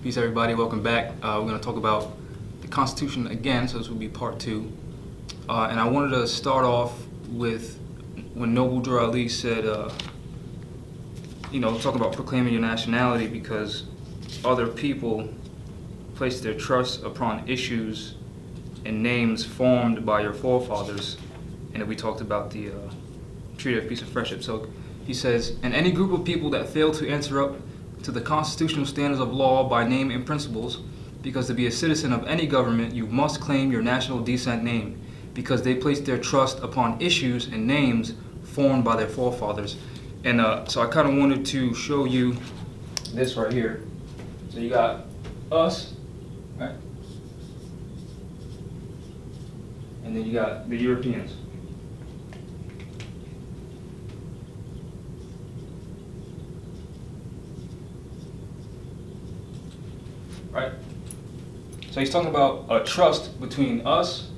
Peace, everybody. Welcome back. We're going to talk about the Constitution again, so this will be part 2. And I wanted to start off with when Noble Drew Ali said, talk about proclaiming your nationality because other people place their trust upon issues and names formed by your forefathers. And then we talked about the Treaty of Peace and Friendship. So he says, and any group of people that fail to answer up to the constitutional standards of law by name and principles, because to be a citizen of any government, you must claim your national descent name, because they place their trust upon issues and names formed by their forefathers. And so I kind of wanted to show you this right here. So you got us, right? And then you got the Europeans. Right? So he's talking about a trust between us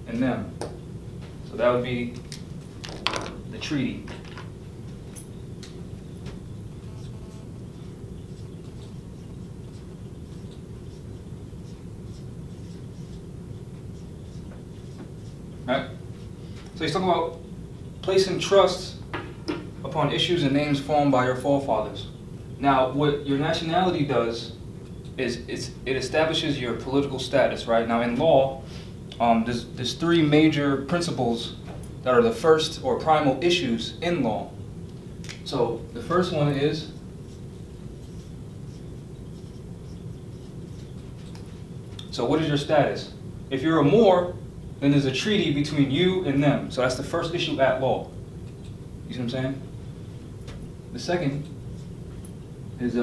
and them. So that would be the treaty. Right? So he's talking about placing trust upon issues and names formed by your forefathers. Now, what your nationality does is it establishes your political status, right? Now in law, there's 3 major principles that are the first or primal issues in law. So the first one is what is your status? If you're a Moor, then there's a treaty between you and them. So that's the first issue at law. You see what I'm saying? The second is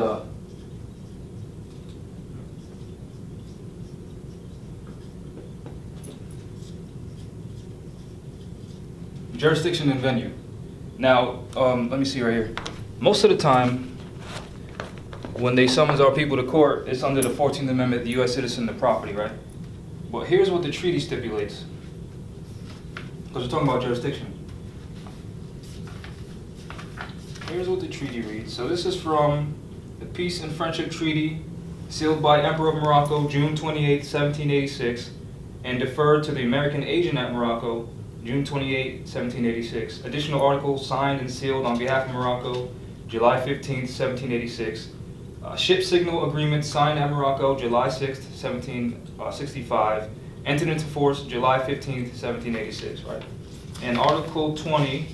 jurisdiction and venue. Now, let me see right here. Most of the time, when they summons our people to court, it's under the 14th Amendment, the U.S. citizen to property, right? But here's what the treaty stipulates. Because we're talking about jurisdiction. Here's what the treaty reads. So this is from the Peace and Friendship Treaty, sealed by Emperor of Morocco, June 28, 1786, and deferred to the American agent at Morocco, June 28, 1786. Additional articles signed and sealed on behalf of Morocco, July 15, 1786. Ship signal agreement signed at Morocco, July 6, 1765. Entered into force July 15, 1786, right? And Article 20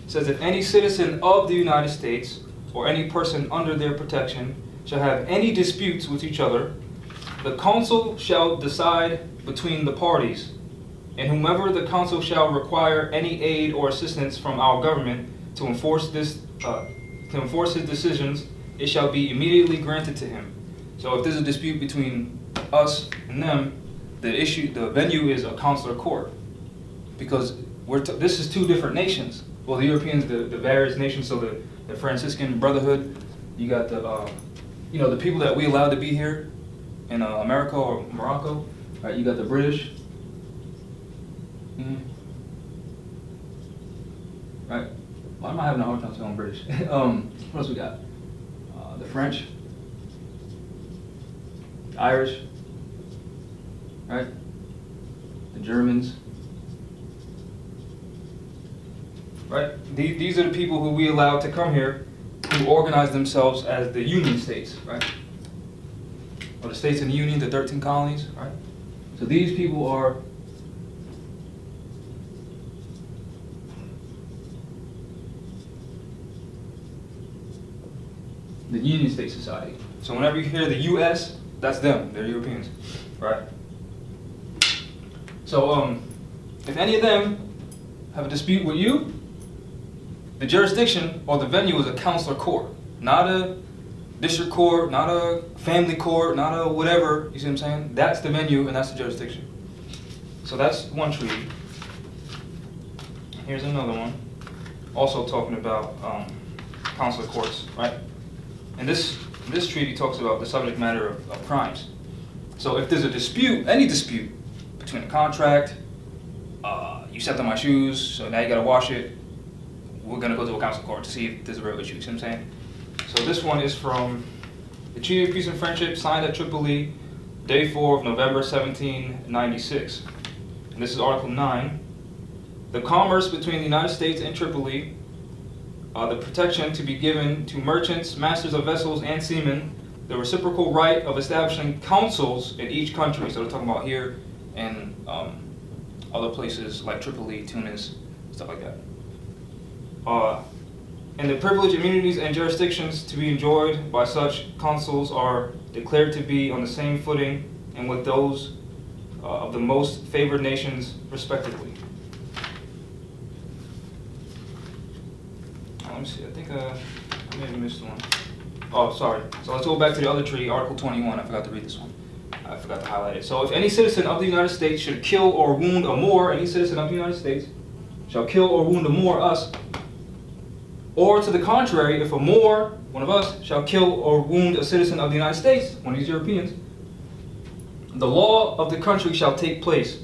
says if any citizen of the United States or any person under their protection shall have any disputes with each other, the council shall decide between the parties. And whomever the council shall require any aid or assistance from our government to enforce his decisions, it shall be immediately granted to him. So if there's a dispute between us and them, the venue is a consular court, because this is 2 different nations. Well, the Europeans, the various nations, so the Franciscan Brotherhood, you got the the people that we allowed to be here in America or Morocco, right? You got the British. Right? Why am I having a hard time spelling British? What else we got? The French, the Irish, right? The Germans, right? These are the people who we allowed to come here, who organize themselves as the Union States, right? Or the states in the Union, the 13 colonies, right? So these people are the Union State Society. So whenever you hear the U.S., that's them. They're Europeans, right? So if any of them have a dispute with you, the jurisdiction or the venue is a consular court, not a district court, not a family court, not a whatever. You see what I'm saying? That's the venue and that's the jurisdiction. So that's one treaty. Here's another one, also talking about consular courts, right? And this treaty talks about the subject matter of crimes. So if there's a dispute, any dispute between a contract, you stepped on my shoes, so now you gotta wash it, we're gonna go to a council court to see if there's a real issue, you see what I'm saying? So this one is from The Treaty of Peace and Friendship signed at Tripoli, day 4 of November 1796. And this is Article 9. The commerce between the United States and Tripoli, the protection to be given to merchants, masters of vessels, and seamen, the reciprocal right of establishing councils in each country. So they're talking about here and other places like Tripoli, Tunis, stuff like that. And the privilege, immunities, and jurisdictions to be enjoyed by such consuls are declared to be on the same footing and with those of the most favored nations, respectively. Let me see, I think I may have missed one. Oh, sorry. So let's go back to the other treaty, Article 21. I forgot to read this one. I forgot to highlight it. So if any citizen of the United States should kill or wound a Moor, any citizen of the United States shall kill or wound a Moor, us, or to the contrary, if a Moor, one of us, shall kill or wound a citizen of the United States, one of these Europeans, the law of the country shall take place,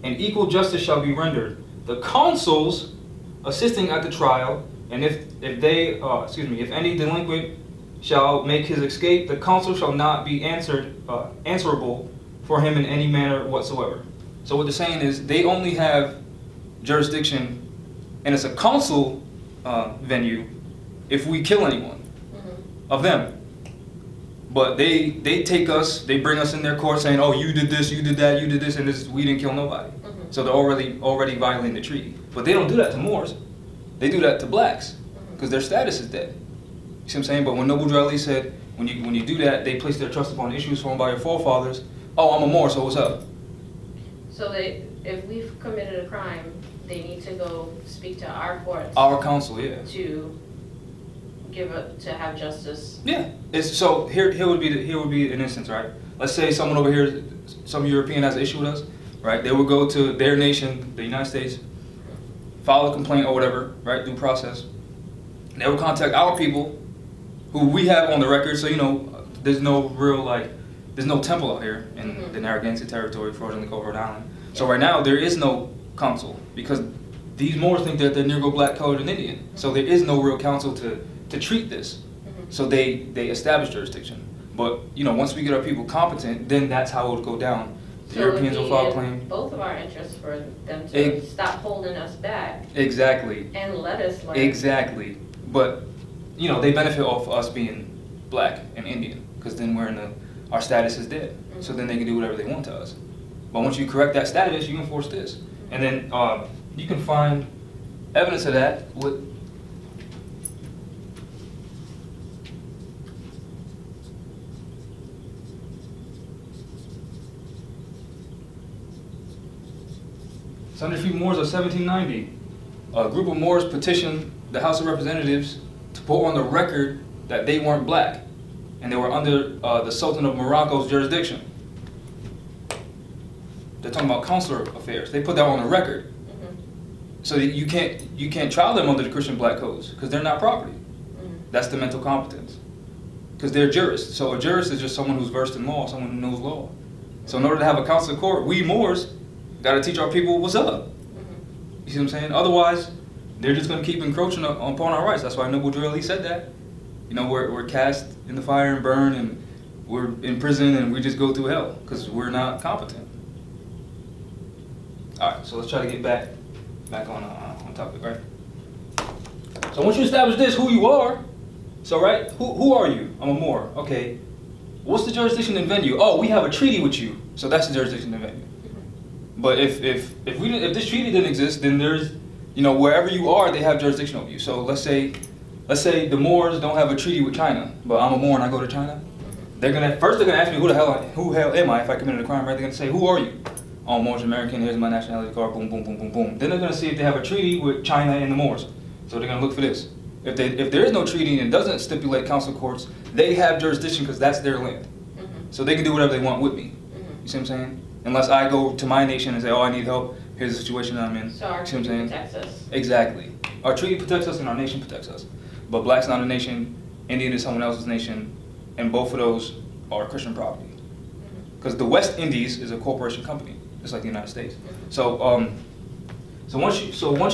and equal justice shall be rendered. The consuls assisting at the trial, and if any delinquent shall make his escape, the consul shall not be answerable for him in any manner whatsoever. So what they're saying is they only have jurisdiction, and it's a consul venue if we kill anyone of them. But they take us, they bring us in their court saying, oh, you did this, you did that, you did this, and this, we didn't kill nobody. So they're already violating the treaty. But they don't do that to Moors. They do that to blacks because their status is dead. You see what I'm saying? But when Noble Drew Ali said, when you do that, they place their trust upon issues formed by your forefathers. Oh, I'm a Moor, so what's up? So if we've committed a crime, they need to go speak to our courts. Our council, yeah. To have justice. Yeah. So here would be an instance, right? Let's say someone over here, some European has an issue with us, right? They would go to their nation, the United States, file a complaint or whatever, right? Due process. They would contact our people, who we have on the record. So there's no real there's no temple out here in the Narragansett territory, fraudulently called Rhode Island. So right now there is no consul because these Moors think that they're Negro, black, colored, and Indian. So there is no real council to treat this. So they establish jurisdiction. But once we get our people competent, then that's how it would go down. The Europeans will file a claim. Both of our interests for them to stop holding us back. Exactly. And let us learn. Exactly. But they benefit off us being black and Indian because then our status is dead. So then they can do whatever they want to us. But once you correct that status, you enforce this. And then you can find evidence of that with Under Few Moors of 1790, a group of Moors petitioned the House of Representatives to put on the record that they weren't black and they were under the Sultan of Morocco's jurisdiction. They're talking about consular affairs. They put that on the record. So that you can't trial them under the Christian black codes because they're not property. That's the mental competence. Because they're jurists. So a jurist is just someone who's versed in law, someone who knows law. So in order to have a council of court, we Moors got to teach our people what's up. You see what I'm saying? Otherwise, they're just going to keep encroaching upon our rights. That's why Noble Drew Ali said that. We're cast in the fire and burned, and we're in prison, and we just go through hell because we're not competent. All right, so let's try to get back on topic, right? So once you establish this, who you are, so right, who are you? I'm a Moor. Okay, what's the jurisdiction and venue? Oh, we have a treaty with you, so that's the jurisdiction and venue. But if this treaty didn't exist, then there's wherever you are, they have jurisdiction over you. So let's say the Moors don't have a treaty with China, but I'm a Moor and I go to China. They're gonna ask me who the hell am I if I committed a crime, right? They're gonna say, who are you? Oh, I'm Moorish American. Here's my nationality card. Boom, boom, boom, boom, boom. Then they're gonna see if they have a treaty with China and the Moors. So they're gonna look for this. If there is no treaty and it doesn't stipulate council courts, they have jurisdiction because that's their land. So they can do whatever they want with me. You see what I'm saying? Unless I go to my nation and say, oh, I need help, here's the situation that I'm in. So our treaty protects us. Exactly. Our treaty protects us and our nation protects us. But black's not a nation, Indian is someone else's nation, and both of those are Christian property. Because the West Indies is a corporation company, just like the United States. So once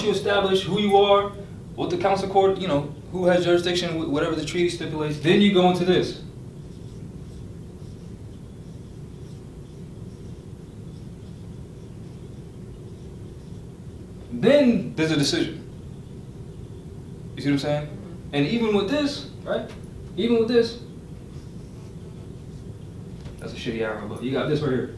you establish who you are, what the council court, who has jurisdiction, whatever the treaty stipulates, then you go into this. then there's a decision. You see what I'm saying? And even with this, right? Even with this, that's a shitty arrow, but you got this right here.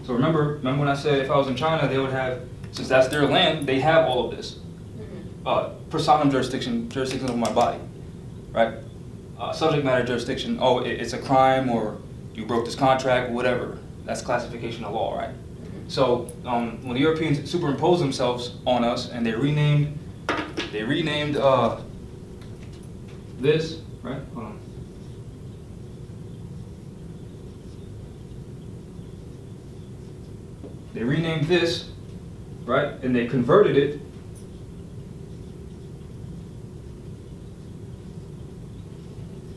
So remember when I said if I was in China, they would have, since that's their land, they have all of this. Personam jurisdiction over my body, right? Subject matter jurisdiction, oh, it's a crime or you broke this contract, whatever. That's classification of law, right? So when the Europeans superimposed themselves on us and they renamed this, right? Hold on. They renamed this, right? And they converted it.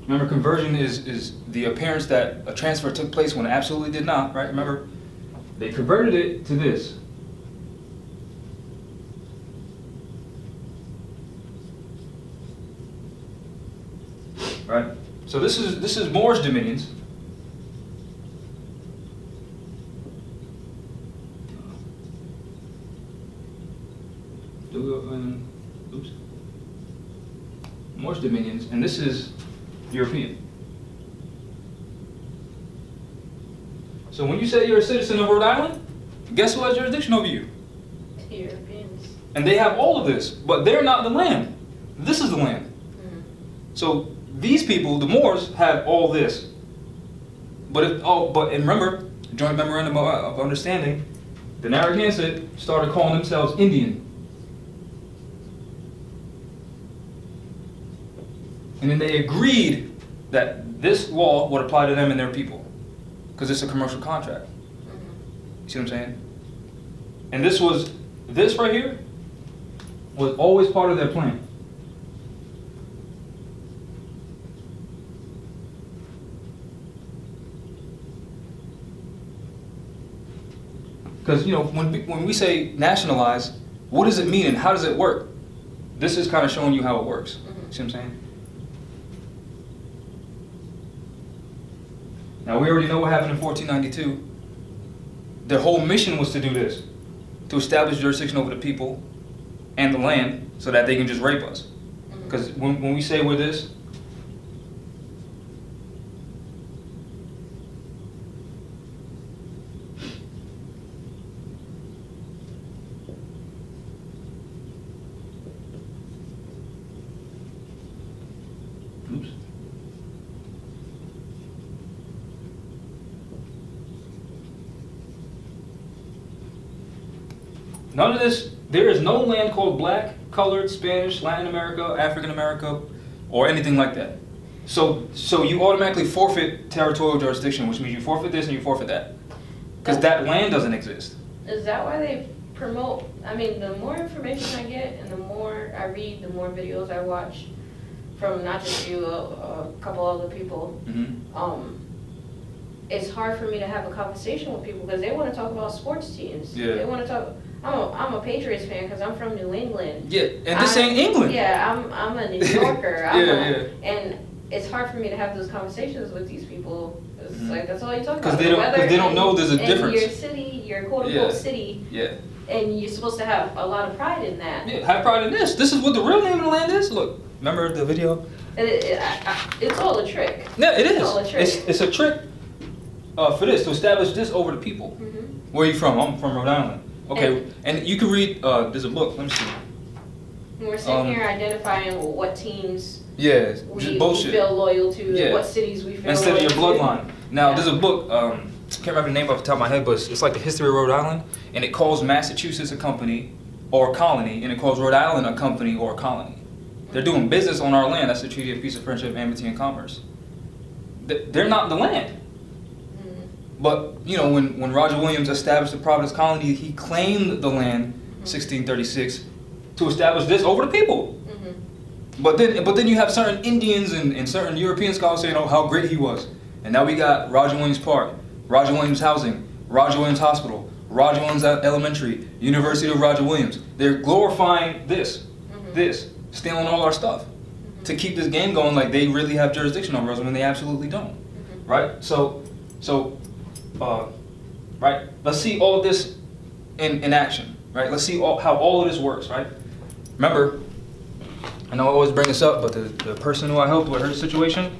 Remember, conversion is the appearance that a transfer took place when it absolutely did not, right? Remember, they converted it to this. Right? So this is Moorish dominions. Oops. Moorish dominions, and this is European. So when you say you're a citizen of Rhode Island, guess who has jurisdiction over you? Europeans. And they have all of this, but they're not the land. This is the land. So these people, the Moors, have all this. But and remember, joint memorandum of understanding, the Narragansett started calling themselves Indian. And then they agreed that this law would apply to them and their people, because it's a commercial contract. You see what I'm saying? And this right here was always part of their plan. Because, you know, when we say nationalize, what does it mean and how does it work? This is kind of showing you how it works. See what I'm saying? Now, we already know what happened in 1492. Their whole mission was to do this, to establish jurisdiction over the people and the land so that they can just rape us. Because when we say we're this, oops. None of this, there is no land called black, colored, Spanish, Latin America, African America, or anything like that. So you automatically forfeit territorial jurisdiction, which means you forfeit this and you forfeit that. Because that land doesn't exist. Is that why they promote, I mean, the more information I get and the more I read, the more videos I watch from not just you, a couple other people, it's hard for me to have a conversation with people because they want to talk about sports teams. Yeah. They want to talk. I'm a Patriots fan because I'm from New England. Yeah, and this ain't England. Yeah, I'm a New Yorker. And it's hard for me to have those conversations with these people. It's like that's all you talk Because about. they don't know there's a difference. Your city, your quote-unquote city. Yeah. And you're supposed to have a lot of pride in that. Yeah, have pride in this. This is what the real name of the land is. Look, remember the video? It's all a trick. Yeah, it is. It's all a trick. It's a trick for this, to establish this over the people. Where are you from? I'm from Rhode Island. Okay, and you can read, there's a book, let me see. We're sitting here identifying what teams we feel loyal to, what cities we feel instead loyal of your bloodline. Now, there's a book, I can't remember the name off the top of my head, but it's like the history of Rhode Island, and it calls Massachusetts a company or a colony, and it calls Rhode Island a company or a colony. They're doing business on our land. That's the Treaty of Peace of Friendship, Amity, and Commerce. They're not the land. But, you know, when Roger Williams established the Providence Colony, he claimed the land, 1636, to establish this over the people. But then you have certain Indians and certain European scholars saying, oh, how great he was. And now we got Roger Williams Park, Roger Williams Housing, Roger Williams Hospital, Roger Williams Elementary, University of Roger Williams. They're glorifying this, stealing all our stuff to keep this game going like they really have jurisdiction over us when they absolutely don't, right? So, right, let's see all of this in action, right? Let's see how all of this works, right? Remember, I know I always bring this up, but the person who I helped with her situation,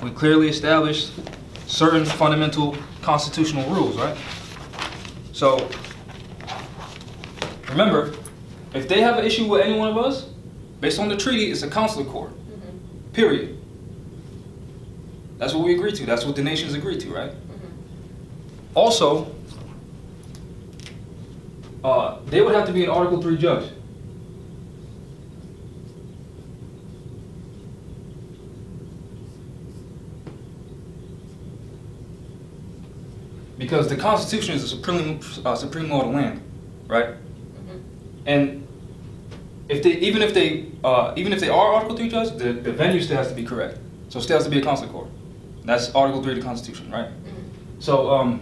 we clearly established certain fundamental constitutional rules, right? So, remember, if they have an issue with any one of us, based on the treaty, it's a consular court, period. That's what we agreed to. That's what the nations agreed to, right? Also, they would have to be an Article 3 judge. Because the Constitution is the supreme law of the land, right? And even if they are Article 3 judges, the venue still has to be correct. So it still has to be a consular court. That's Article 3 of the Constitution, right? So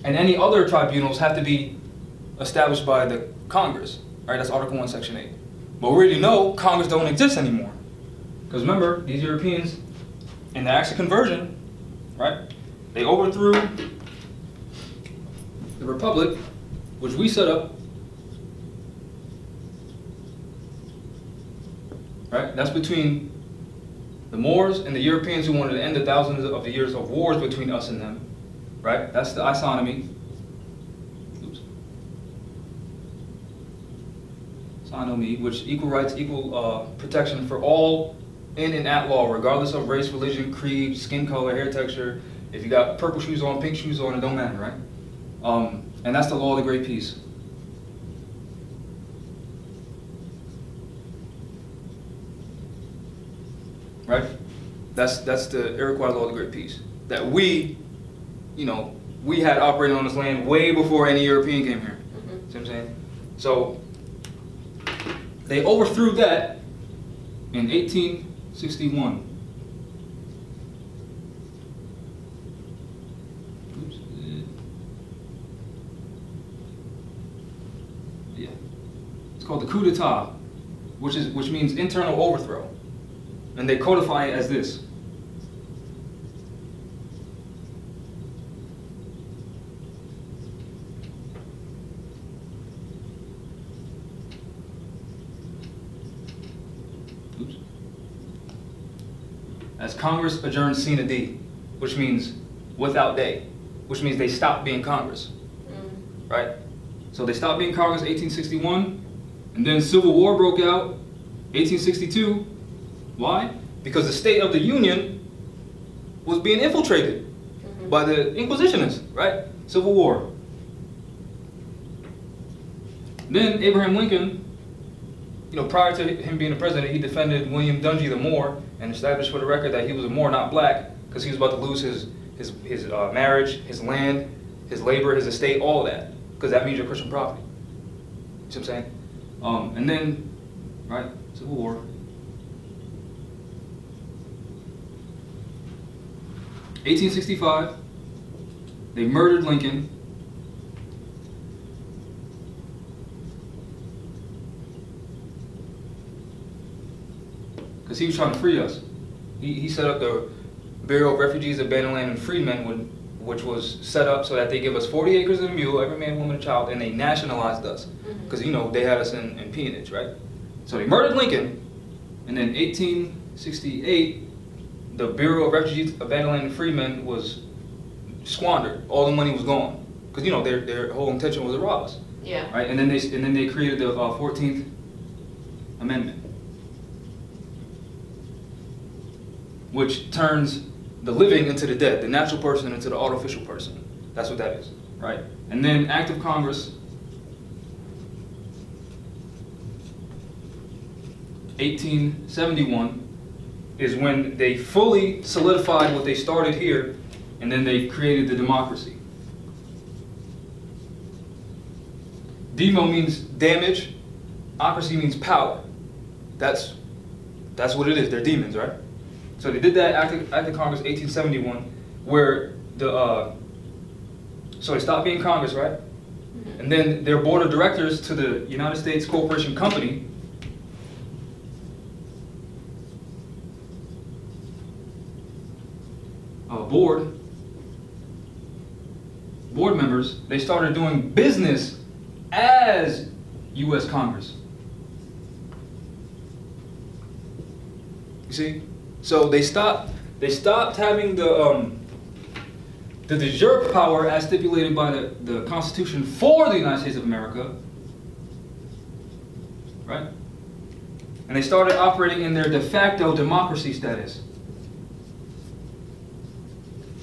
and any other tribunals have to be established by the Congress, right? That's Article 1, Section 8. But we already know Congress don't exist anymore. Because remember, these Europeans, in the Acts of Conversion, right? They overthrew the Republic, which we set up, right? That's between the Moors and the Europeans who wanted to end the thousands of the years of wars between us and them, right? That's the isonomy. Isonomy, which equal rights, equal protection for all in and at law, regardless of race, religion, creed, skin color, hair texture. If you got purple shoes on, pink shoes on, it don't matter, right? And that's the law of the Great Peace. Right? That's the Iroquois law of the Great Peace. That we had operated on this land way before any European came here. See what I'm saying? So they overthrew that in 1861. It's called the coup d'etat, which means internal overthrow, and they codify it as this. Oops. As Congress adjourned sine die, which means without day, which means they stopped being Congress, right? So they stopped being Congress in 1861. And then Civil War broke out, 1862. Why? Because the state of the Union was being infiltrated by the Inquisitionists, right? Civil War. Then Abraham Lincoln, prior to him being the president, he defended William Dungy the Moor and established for the record that he was a Moor, not black, because he was about to lose his marriage, his land, his labor, his estate, all of that, because that means your Christian property. You see what I'm saying? And then, right, Civil War. 1865, they murdered Lincoln. Because he was trying to free us. He set up the Bureau of Refugees, Abandoned Land, and Freedmen, which was set up so that they give us 40 acres and a mule, every man, woman, and child, and they nationalized us. Because, they had us in peonage, right? So they murdered Lincoln, and then 1868, the Bureau of Refugees, Abandoned Land, and Freedmen was squandered. All the money was gone. Because, their whole intention was to rob us. Yeah. Right? And then they created the 14th Amendment, which turns the living into the dead, the natural person into the artificial person. That's what that is, right? And then Act of Congress, 1871, is when they fully solidified what they started here, and then they created the democracy. Demo means damage, ocracy means power. That's what it is, they're demons, right? So they did that Act of Congress 1871, where So they stopped being Congress, right? And then their board of directors to the United States Corporation Company board members, they started doing business as U.S. Congress. You see? So they stopped having the de jure power as stipulated by the Constitution for the United States of America, right? And they started operating in their de facto democracy status,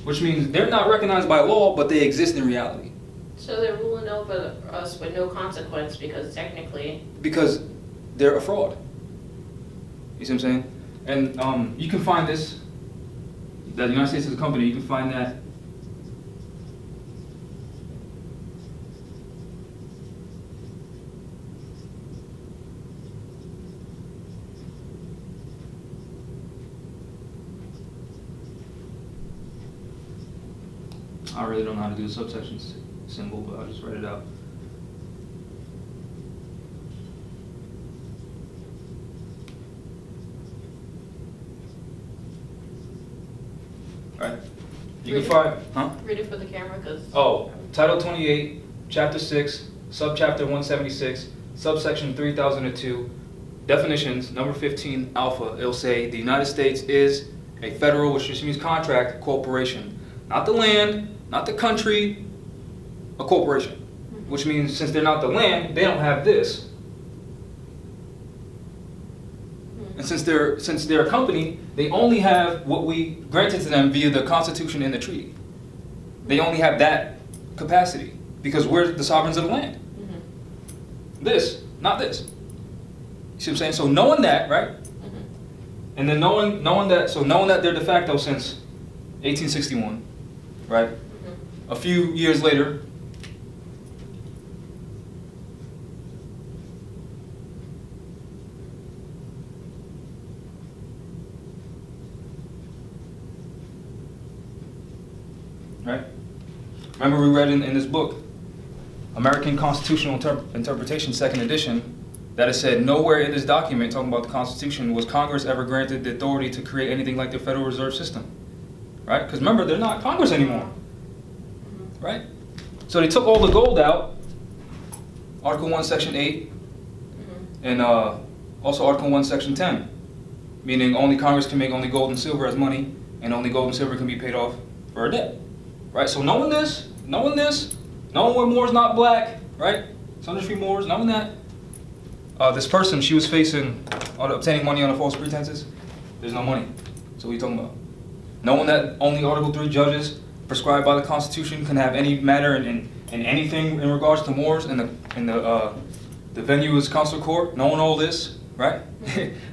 which means they're not recognized by law, but they exist in reality. So they're ruling over us with no consequence because technically... Because they're a fraud. You see what I'm saying? And you can find this, that the United States is a company, you can find that I really don't know how to do the subsection symbol, but I'll just write it out. All right. You can find, huh? Read it for the camera, because... Oh, Title 28, Chapter 6, Subchapter 176, Subsection 3002, definitions, number 15, alpha. It'll say the United States is a federal, which just means contract, corporation. Not the land, not the country, a corporation. Which means since they're not the land, they don't have this. And since they're a company, they only have what we granted to them via the Constitution and the treaty. They only have that capacity because we're the sovereigns of the land. This, not this. You see what I'm saying? So knowing that, right? And then knowing that they're de facto since 1861, right? A few years later, right? Remember we read in this book, American Constitutional Interpretation, 2nd edition, that it said nowhere in this document talking about the Constitution was Congress ever granted the authority to create anything like the Federal Reserve System, right? Because remember, they're not Congress anymore, right? So they took all the gold out, Article 1, Section 8, and also Article 1, Section 10, meaning only Congress can make only gold and silver as money, and only gold and silver can be paid off for a debt, right? So knowing where Moore's not black, right? Southern Street Moors, knowing that, this person, she was facing obtaining money on false pretenses. There's no money. So what are you talking about? Knowing that only Article 3 judges prescribed by the Constitution can have any matter in anything in regards to Moors, and the venue is council court. Knowing all this, right?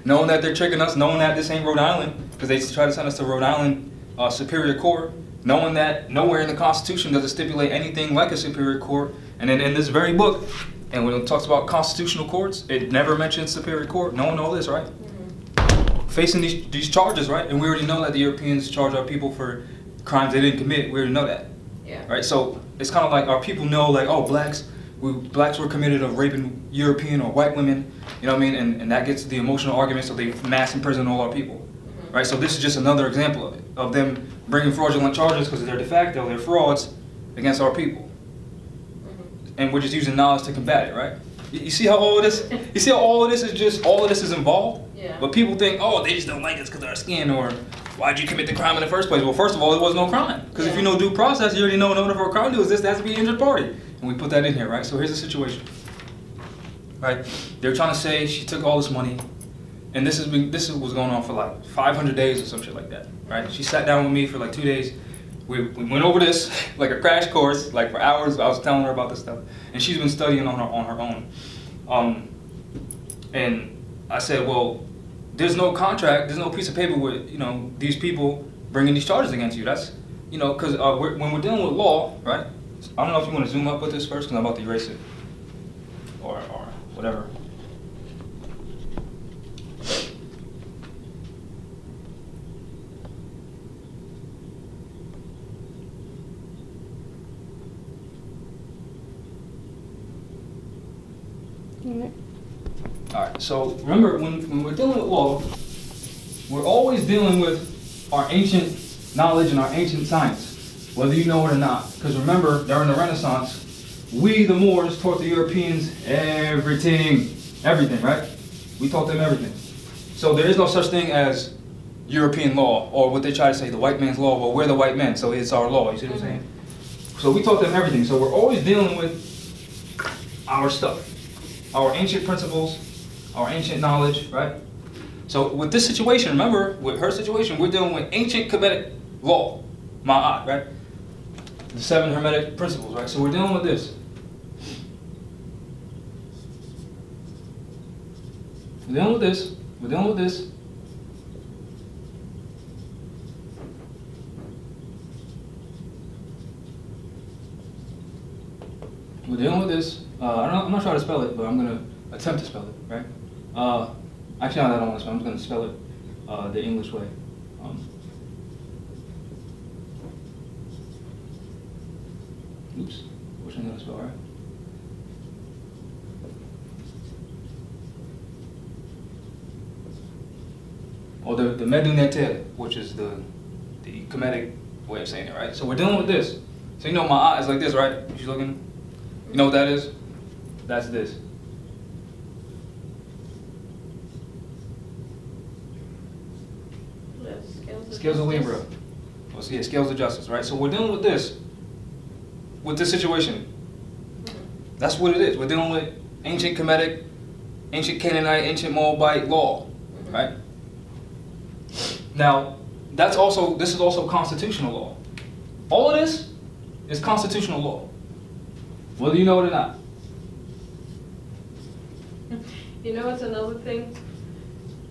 Knowing that they're tricking us, knowing that this ain't Rhode Island, because they try to send us to Rhode Island Superior Court. Knowing that nowhere in the Constitution does it stipulate anything like a Superior Court, and then in this very book, and when it talks about constitutional courts, it never mentions Superior Court. Knowing all this, right? Facing these charges, right? And we already know that the Europeans charge our people for crimes they didn't commit. We already know that. Yeah. Right? So it's kind of like our people know, like, oh, blacks were committed of raping European or white women, you know what I mean? And that gets the emotional argument, so they mass imprison all our people. Right? So this is just another example of it, of them bringing fraudulent charges because they're de facto, they're frauds against our people. And we're just using knowledge to combat it, right? You see how all of this, all of this is involved? Yeah. But people think, oh, they just don't like us because of our skin, or why'd you commit the crime in the first place? Well, first of all, it was no crime. Because if you know due process, you already know in order for a crime to exist, there has to be an injured party. And we put that in here, right? So here's the situation, right? They're trying to say she took all this money, and this was going on for like 500 days or some shit like that, right? She sat down with me for like 2 days. We went over this like a crash course, like for hours. I was telling her about this stuff, and she's been studying on her own. And I said, well, there's no contract, there's no piece of paper with these people bringing these charges against you. That's because when we're dealing with law, right? I don't know if you want to zoom up with this first, because I'm about to erase it, or whatever. Alright, so remember, when we're dealing with law, we're always dealing with our ancient knowledge and our ancient science, whether you know it or not. Because remember, during the Renaissance, we, the Moors, taught the Europeans everything, right? We taught them everything. So there is no such thing as European law, or what they try to say, the white man's law. Well, we're the white men, so it's our law. You see what I'm saying? So we taught them everything. So we're always dealing with our stuff, our ancient principles, our ancient knowledge, right? So with this situation, remember, with her situation, we're dealing with ancient Kemetic law, Ma'at, right? The 7 Hermetic principles, right? So we're dealing with this. We're dealing with this. We're dealing with this. We're dealing with this. I'm not sure how to spell it, but I'm going to attempt to spell it, right? Actually, I don't want to spell it. I'm just going to spell it the English way. Oops. Which I'm going to spell, right? Or the Medunetel, which is the Kemetic way of saying it, right? So we're dealing with this. So you know my eye is like this, right? She's looking. You know what that is? That's this. Scales of Libra. Well, see, scales of justice, right? So we're dealing with this situation. That's what it is. We're dealing with ancient Kemetic, ancient Canaanite, ancient Moabite law, right? Now, this is also constitutional law. All of this is constitutional law, whether you know it or not. You know what's another thing?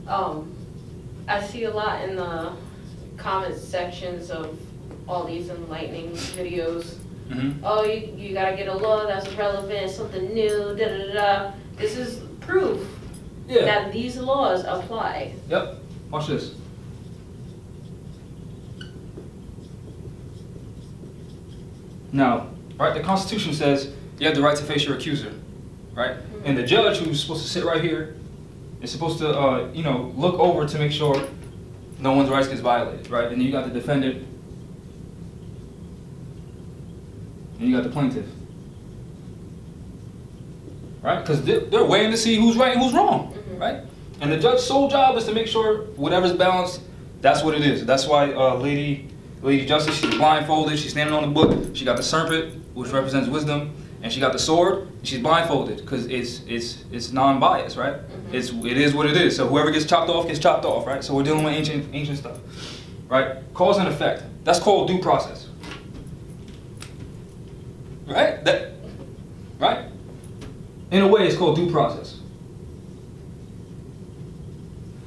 I see a lot in the comment sections of all these enlightening videos. Oh, you gotta get a law that's relevant, something new, da da da. This is proof that these laws apply. Yep. Watch this. Now, right, the Constitution says you have the right to face your accuser, right? And the judge, who's supposed to sit right here, is supposed to, look over to make sure no one's rights gets violated, right? And then you got the defendant, and you got the plaintiff, right? Because they're weighing to see who's right and who's wrong, right? And the judge's sole job is to make sure whatever's balanced, that's what it is. That's why Lady Justice, she's blindfolded, she's standing on the book, she got the serpent, which represents wisdom, and she got the sword, and she's blindfolded, because it's non-biased, right? It is what it is. So whoever gets chopped off, right? So we're dealing with ancient stuff, right? Cause and effect. That's called due process. Right? Right? In a way, it's called due process.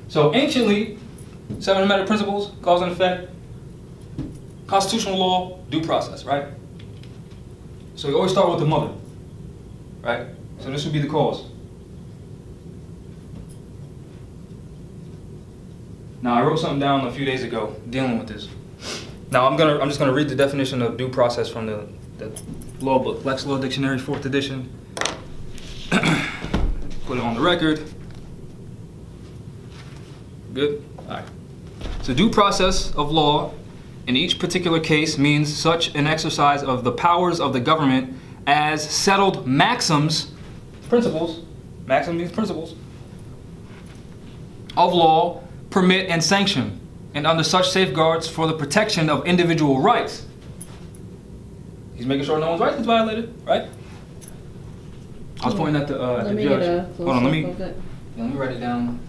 So anciently, 7 Hermetic principles, cause and effect, constitutional law, due process, right? So you always start with the mother, right? So this would be the cause. Now I wrote something down a few days ago dealing with this. Now I'm just gonna read the definition of due process from the law book, Lex Law Dictionary, 4th edition. Put it on the record. Good. All right. So due process of law in each particular case means such an exercise of the powers of the government as settled maxims, principles, maxim means principles, of law permit and sanction, and under such safeguards for the protection of individual rights. He's making sure no one's rights is violated, right? I was pointing at the judge. Hold on, let me write it down.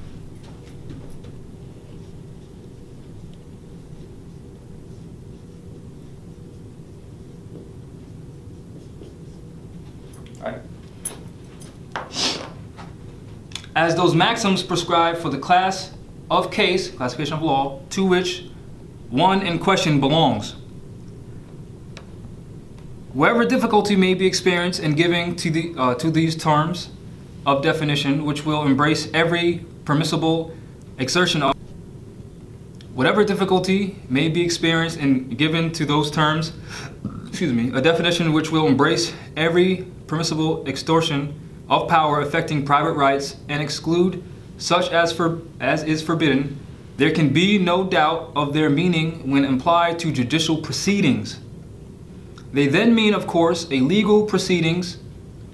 Right. As those maxims prescribe for the class of case, classification of law, to which one in question belongs. Wherever difficulty may be experienced in giving to these terms of definition, which will embrace every permissible exertion of whatever difficulty may be experienced in giving to those terms, a definition which will embrace every permissible extortion of power affecting private rights and exclude such as is forbidden, there can be no doubt of their meaning when applied to judicial proceedings. They then mean, of course, of legal proceedings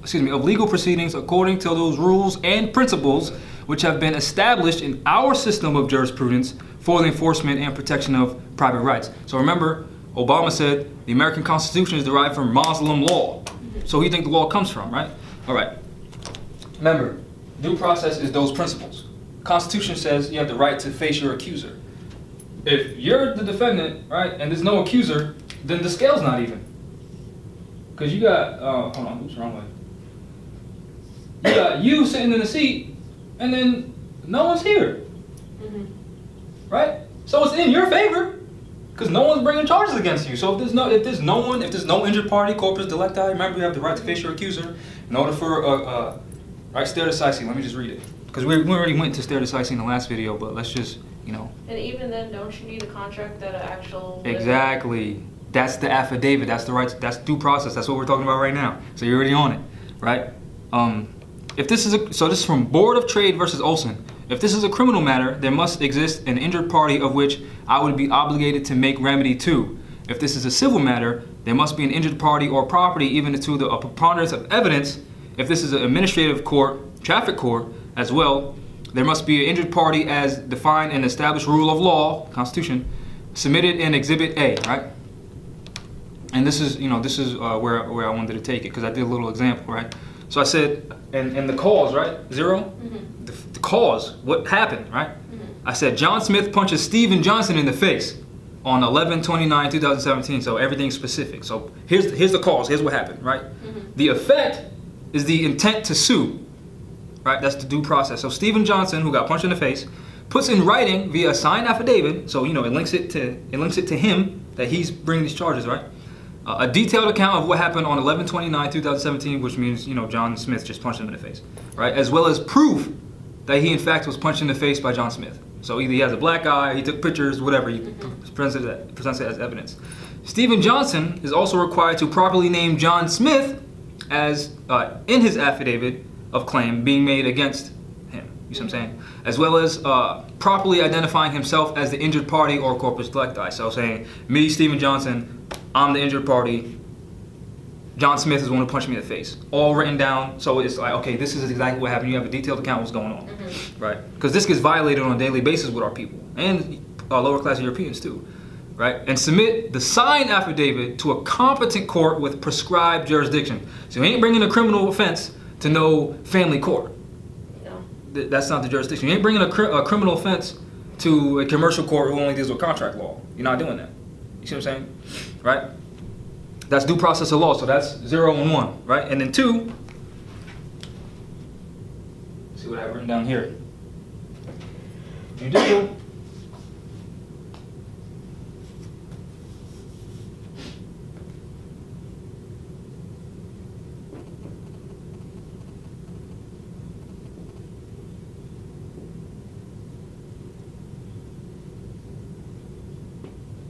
according to those rules and principles which have been established in our system of jurisprudence for the enforcement and protection of private rights. So remember, Obama said the American Constitution is derived from Muslim law. So who do you think the law comes from, right? All right. Remember, due process is those principles. Constitution says you have the right to face your accuser. If you're the defendant, right, and there's no accuser, then the scale's not even. Because you got, hold on, who's the wrong way? You got you sitting in the seat, and then no one's here. Right? So it's in your favor, because no one's bringing charges against you. So if there's no injured party, corpus delicti, remember you have the right to face your accuser. In order for right, stare decisis, let me just read it. Because we already went to stare decisis in the last video, but let's just, And even then, don't you need a contract that an actual... Exactly. That's the affidavit. That's the right. That's due process. That's what we're talking about right now. So you're already on it, right? If this is so this is from Board of Trade versus Olson. If this is a criminal matter, there must exist an injured party of which I would be obligated to make remedy to. If this is a civil matter, there must be an injured party or property even to the preponderance of evidence. If this is an administrative court, traffic court as well, there must be an injured party as defined in established rule of law, Constitution, submitted in Exhibit A, right? And this is, where I wanted to take it, because I did a little example, right? So I said, and the cause, right? 0? The cause, what happened, right? I said, John Smith punches Stephen Johnson in the face on 11/29/2017. So everything's specific. So here's the cause. Here's what happened, right? The effect is the intent to sue, right? That's the due process. So Stephen Johnson, who got punched in the face, puts in writing via a signed affidavit. So it links it to him that he's bringing these charges, right? A detailed account of what happened on 11/29/2017, which means, John Smith just punched him in the face, right? As well as proof that he, in fact, was punched in the face by John Smith. So either he has a black eye, he took pictures, whatever, he presents it as evidence. Stephen Johnson is also required to properly name John Smith as, in his affidavit of claim being made against him, you see what I'm saying? As well as properly identifying himself as the injured party or corpus delicti. So saying, me, Stephen Johnson, I'm the injured party. John Smith is the one who punched me in the face. All written down, so it's like, okay, this is exactly what happened. You have a detailed account of what's going on, right? Because this gets violated on a daily basis with our people and lower class Europeans too, right? And submit the signed affidavit to a competent court with prescribed jurisdiction. So you ain't bringing a criminal offense to no family court. No. That's not the jurisdiction. You ain't bringing a criminal offense to a commercial court who only deals with contract law. You're not doing that. You see what I'm saying? Right? That's due process of law, so that's 0 and 1, right? And then 2, see what I have written down here. Judicial.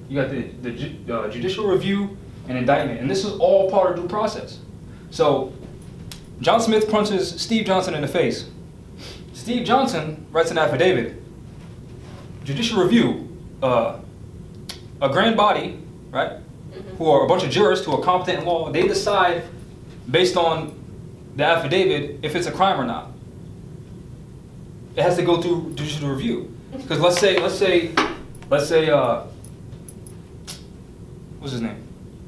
You got the judicial review and indictment, and this is all part of due process. So John Smith punches Steve Johnson in the face. Steve Johnson writes an affidavit. Judicial review, a grand body, right, who are a bunch of jurists who are competent in law, they decide based on the affidavit if it's a crime or not. It has to go through judicial review. Because let's say what's his name?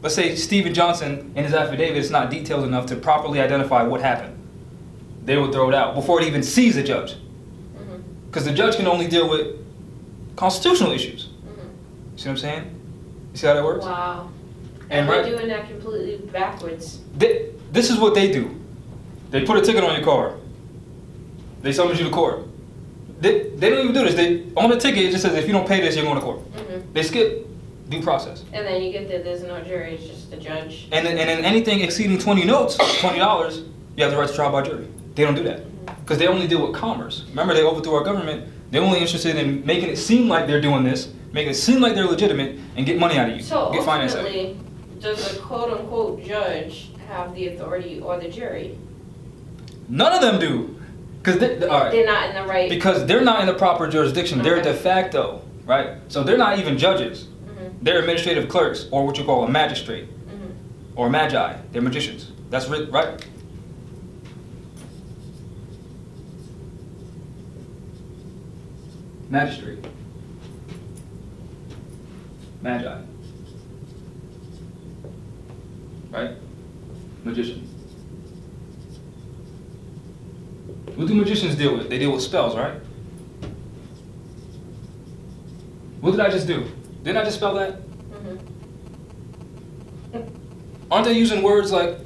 Let's say Stephen Johnson in his affidavit is not detailed enough to properly identify what happened. They would throw it out before it even sees the judge. Because the judge can only deal with constitutional issues. See what I'm saying? You see how that works? Wow. And they're doing that completely backwards. This is what they do. They put a ticket on your car. They summons you to court. They don't even do this. On the ticket it just says if you don't pay this, you're going to court. They skip due process. And then you get that there's no jury, it's just the judge. And then anything exceeding $20, you have the right to trial by jury. They don't do that. Because they only deal with commerce. Remember, they overthrew our government. They're only interested in making it seem like they're doing this, making it seem like they're legitimate, and get money out of you. So get finance out of ultimately, does the quote-unquote judge have the authority or the jury? None of them do. Because they're not in the right. Because they're not in the proper jurisdiction. Okay. They're de facto, right? So they're not even judges. They're administrative clerks, or what you call a magistrate, or magi. They're magicians. That's right. Magistrate. Magi. Right? Magician. What do magicians deal with? They deal with spells, right? What did I just do? Didn't I just spell that? Aren't they using words like,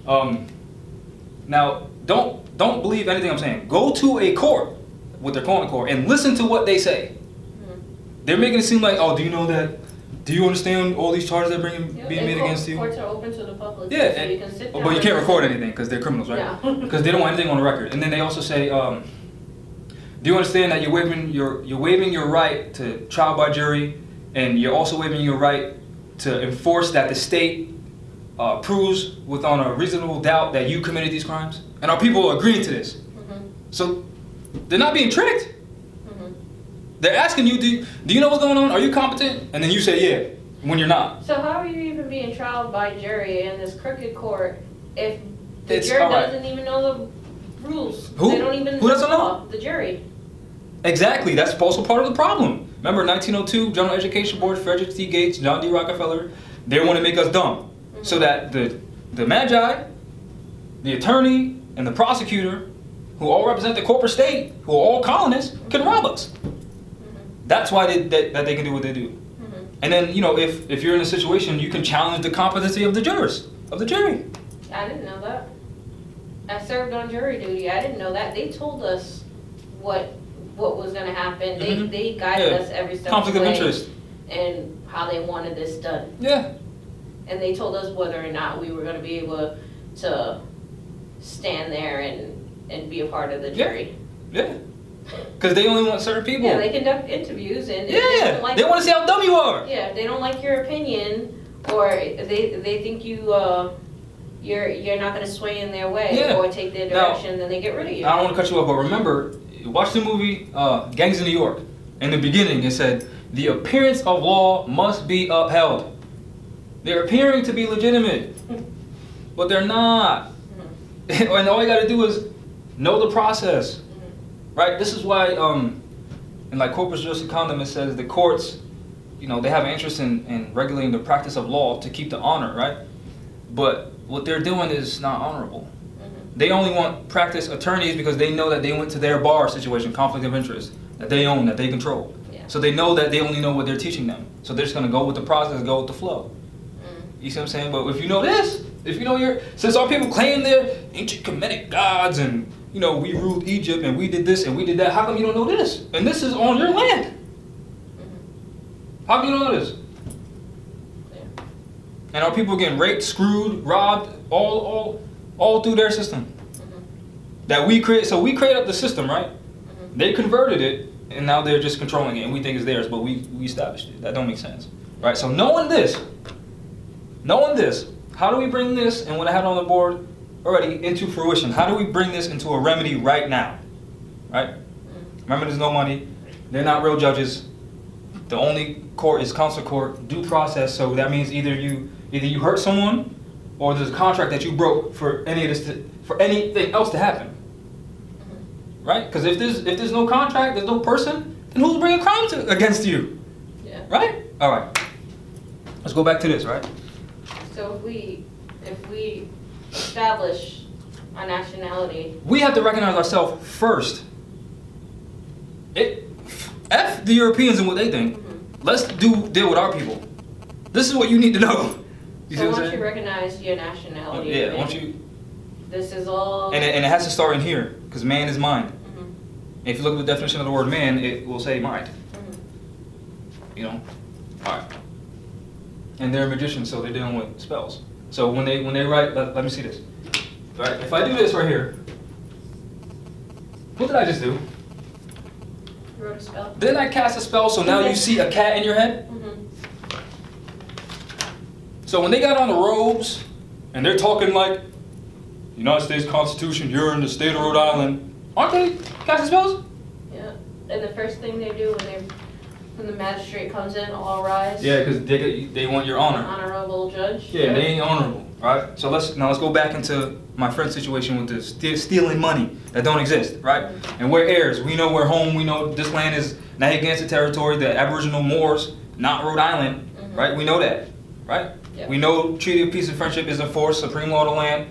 now, don't believe anything I'm saying. Go to a court, what they're calling a court, and listen to what they say. They're making it seem like, oh, do you know that? Do you understand all these charges that are being made against you? Courts are open to the public. Yeah, so you can sit down but you can't record anything because they're criminals, right? Because they don't want anything on the record. And then they also say, do you understand that you're waiving your right to trial by jury, and you're also waiving your right to enforce that the state proves without a reasonable doubt that you committed these crimes? And our people are agreeing to this. So they're not being tricked. They're asking you, do you know what's going on? Are you competent? And then you say, yeah, when you're not. So how are you even being trialed by jury in this crooked court if the jury doesn't even know the rules? Who? They don't even Who doesn't know? The jury. Exactly. That's also part of the problem. Remember 1902, General Education Board, Frederick T. Gates, John D. Rockefeller, they want to make us dumb. So that the magi, the attorney, and the prosecutor, who all represent the corporate state, who are all colonists, can rob us. That's why they can do what they do. And then, you know, if you're in a situation, you can challenge the competency of the jurors, of the jury. I didn't know that. I served on jury duty. I didn't know that. They told us what was going to happen. They guided us every step of the way. Conflict of interest. And how they wanted this done. Yeah. And they told us whether or not we were going to be able to stand there and be a part of the jury. Yeah. Because they only want certain people. Yeah, they conduct interviews and they want to see how dumb you are. Yeah, if they don't like your opinion, or they think you're not going to sway in their way or take their direction, then they get rid of you. I don't want to cut you off, but remember, watch the movie Gangs of New York. In the beginning, it said, the appearance of law must be upheld. They're appearing to be legitimate, but they're not. And all you got to do is know the process. Right? This is why, in like Corpus Juris Secundum, it says the courts, you know, they have an interest in regulating the practice of law to keep the honor, right? But what they're doing is not honorable. They only want practice attorneys because they know that they went to their bar situation, conflict of interest, that they own, that they control. So they know that they only know what they're teaching them. So they're just going to go with the process, go with the flow. You see what I'm saying? But if you know this, if you know since our people claim they're ancient Kemetic gods and, you know, we ruled Egypt and we did this and we did that, how come you don't know this? And this is on your land. How come you don't know this? And our people getting raped, screwed, robbed, all through their system. That we create. So we create up the system, right? They converted it, and now they're just controlling it, and we think it's theirs, but we established it. That don't make sense, right? So knowing this, how do we bring this, and what I had on the board already, into fruition? How do we bring this into a remedy right now, right? Remember, there's no money. They're not real judges. The only court is counsel court, due process. So that means either you hurt someone, or there's a contract that you broke for for anything else to happen, right? Because if there's no contract, there's no person, then who's bringing crime against you? Yeah. Right? All right. Let's go back to this, right? So if we establish our nationality, we have to recognize ourselves first. F the Europeans and what they think. Let's deal with our people. This is what you need to know. So once you recognize your nationality, once you. This is all. And it has to start in here, because man is mind. If you look at the definition of the word man, it will say mind. You know? All right. And they're magicians, so they're dealing with spells. So when they write, let me see this. All right, if I do this right here, what did I just do? You wrote a spell. Didn't I cast a spell, so now you see a cat in your head? So when they got on the robes, and they're talking like United States Constitution, you're in the state of Rhode Island. Aren't they casting spells? Yeah. And the first thing they do when the magistrate comes in, all rise. Yeah, because they want your honor. Honorable judge. Yeah, they ain't honorable, right? So let's go back into my friend's situation with the stealing money that don't exist, right? And we're heirs. We know we're home. We know this land is Narragansett territory, the Aboriginal Moors, not Rhode Island, right? We know that, right? Yep. We know Treaty of Peace and Friendship is enforced, supreme law of the land,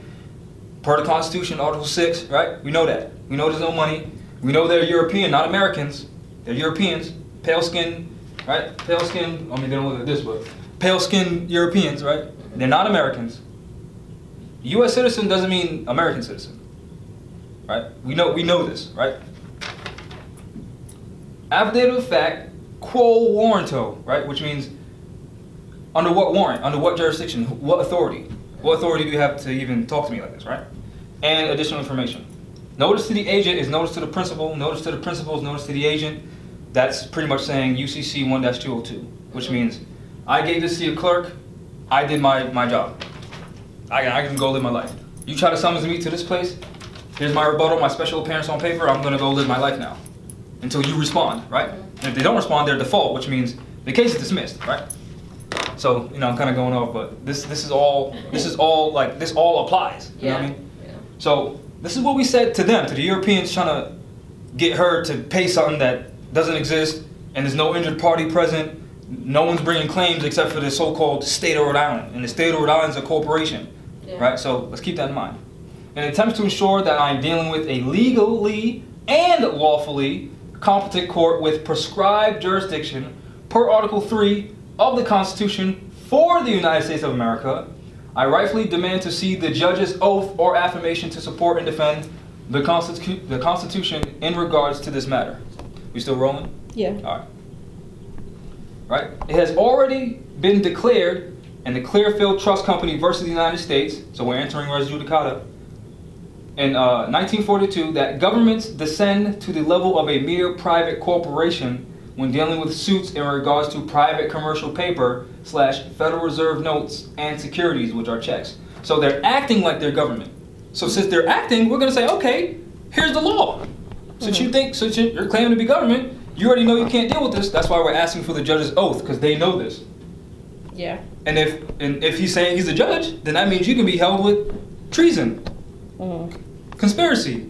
per the Constitution, Article 6, right? We know that. We know there's no money. We know they're European, not Americans. They're Europeans, pale skin, right? Pale skin. I mean, they don't look like this, but pale skin Europeans, right? They're not Americans. U.S. citizen doesn't mean American citizen, right? We know this, right? Affidavit of fact, quo warranto, right? Which means under what warrant, under what jurisdiction, what authority? What authority do you have to even talk to me like this, right? And additional information. Notice to the agent is notice to the principal. Notice to the principal is notice to the agent. That's pretty much saying UCC 1-202, which means I gave this to your clerk. I did my job. I can go live my life. You try to summons me to this place. Here's my rebuttal, my special appearance on paper. I'm gonna go live my life now until you respond, right? And if they don't respond, they're default, which means the case is dismissed, right? So I'm kind of going off, but this all applies. You know what I mean? Yeah. So this is what we said to them, to the Europeans trying to get her to pay something that doesn't exist, and there's no injured party present. No one's bringing claims except for the so-called state of Rhode Island, and the state of Rhode Island is a corporation, right? So let's keep that in mind. In attempts to ensure that I'm dealing with a legally and lawfully competent court with prescribed jurisdiction per Article 3 of the Constitution for the United States of America, I rightfully demand to see the judge's oath or affirmation to support and defend the Constitution in regards to this matter. We still rolling? Yeah. All right. Right? It has already been declared in the Clearfield Trust Company versus the United States, so we're entering res judicata, in 1942, that governments descend to the level of a mere private corporation when dealing with suits in regards to private commercial paper / Federal Reserve notes and securities, which are checks. So they're acting like they're government. So since they're acting, we're going to say, okay, here's the law. Since you're claiming to be government, you already know you can't deal with this. That's why we're asking for the judge's oath, because they know this. Yeah. And if he's saying he's a judge, then that means you can be held with treason, conspiracy,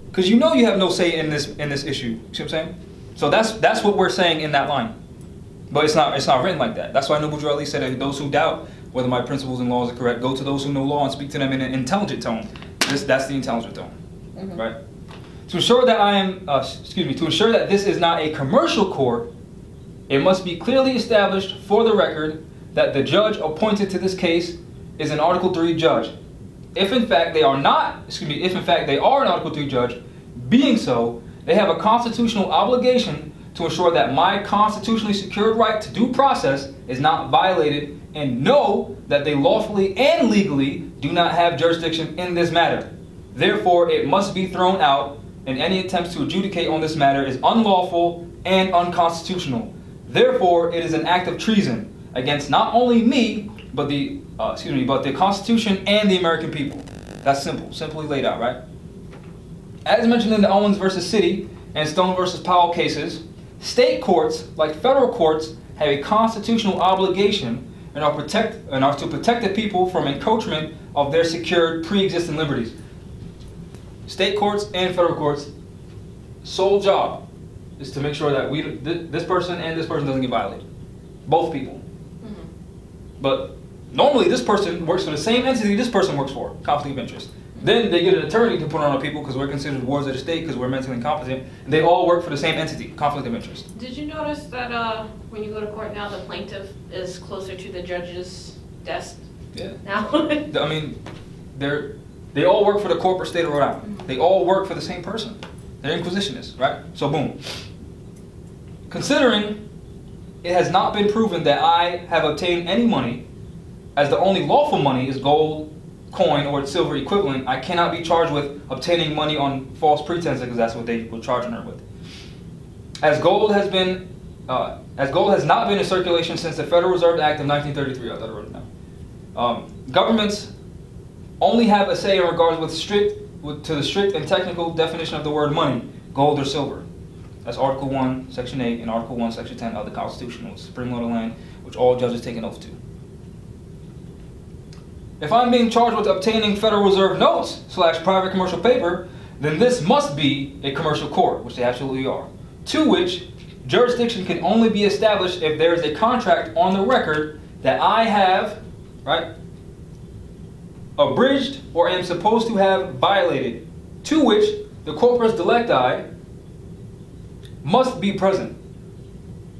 because you know you have no say in this issue. You see what I'm saying? So that's what we're saying in that line. But it's not written like that. That's why Noble Drew Ali said that those who doubt whether my principles and laws are correct, go to those who know law and speak to them in an intelligent tone. That's the intelligent tone, right? To ensure that to ensure that this is not a commercial court, it must be clearly established for the record that the judge appointed to this case is an Article 3 judge. If in fact they are an Article 3 judge, being so, they have a constitutional obligation to ensure that my constitutionally secured right to due process is not violated, and know that they lawfully and legally do not have jurisdiction in this matter. Therefore, it must be thrown out, and any attempts to adjudicate on this matter is unlawful and unconstitutional. Therefore, it is an act of treason against not only me, but the Constitution and the American people. That's simple, simply laid out, right? As mentioned in the Owens versus City and Stone versus Powell cases, state courts, like federal courts, have a constitutional obligation and are to protect the people from encroachment of their secured pre-existing liberties. State courts and federal courts' sole job is to make sure that this person and this person doesn't get violated. Both people. But normally this person works for the same entity this person works for, conflict of interest. Then they get an attorney to put on our people because we're considered wards of the state because we're mentally incompetent. And they all work for the same entity, conflict of interest. Did you notice that when you go to court now, the plaintiff is closer to the judge's desk? Yeah. Now? I mean, they all work for the corporate state of Rhode Island. They all work for the same person. They're inquisitionists, right? So boom. Considering it has not been proven that I have obtained any money, as the only lawful money is gold, coin, or its silver equivalent, I cannot be charged with obtaining money on false pretenses because that's what they were charging her with. As gold has not been in circulation since the Federal Reserve Act of 1933, I thought I wrote it down. Governments only have a say in regards to the strict and technical definition of the word money, gold or silver. That's Article 1, Section 8, and Article 1, Section 10 of the Constitution, which is the supreme law of the land, which all judges take an oath to. If I'm being charged with obtaining Federal Reserve notes / private commercial paper, then this must be a commercial court, which they absolutely are, to which jurisdiction can only be established if there is a contract on the record that I have, right, abridged or am supposed to have violated, to which the corpus delicti must be present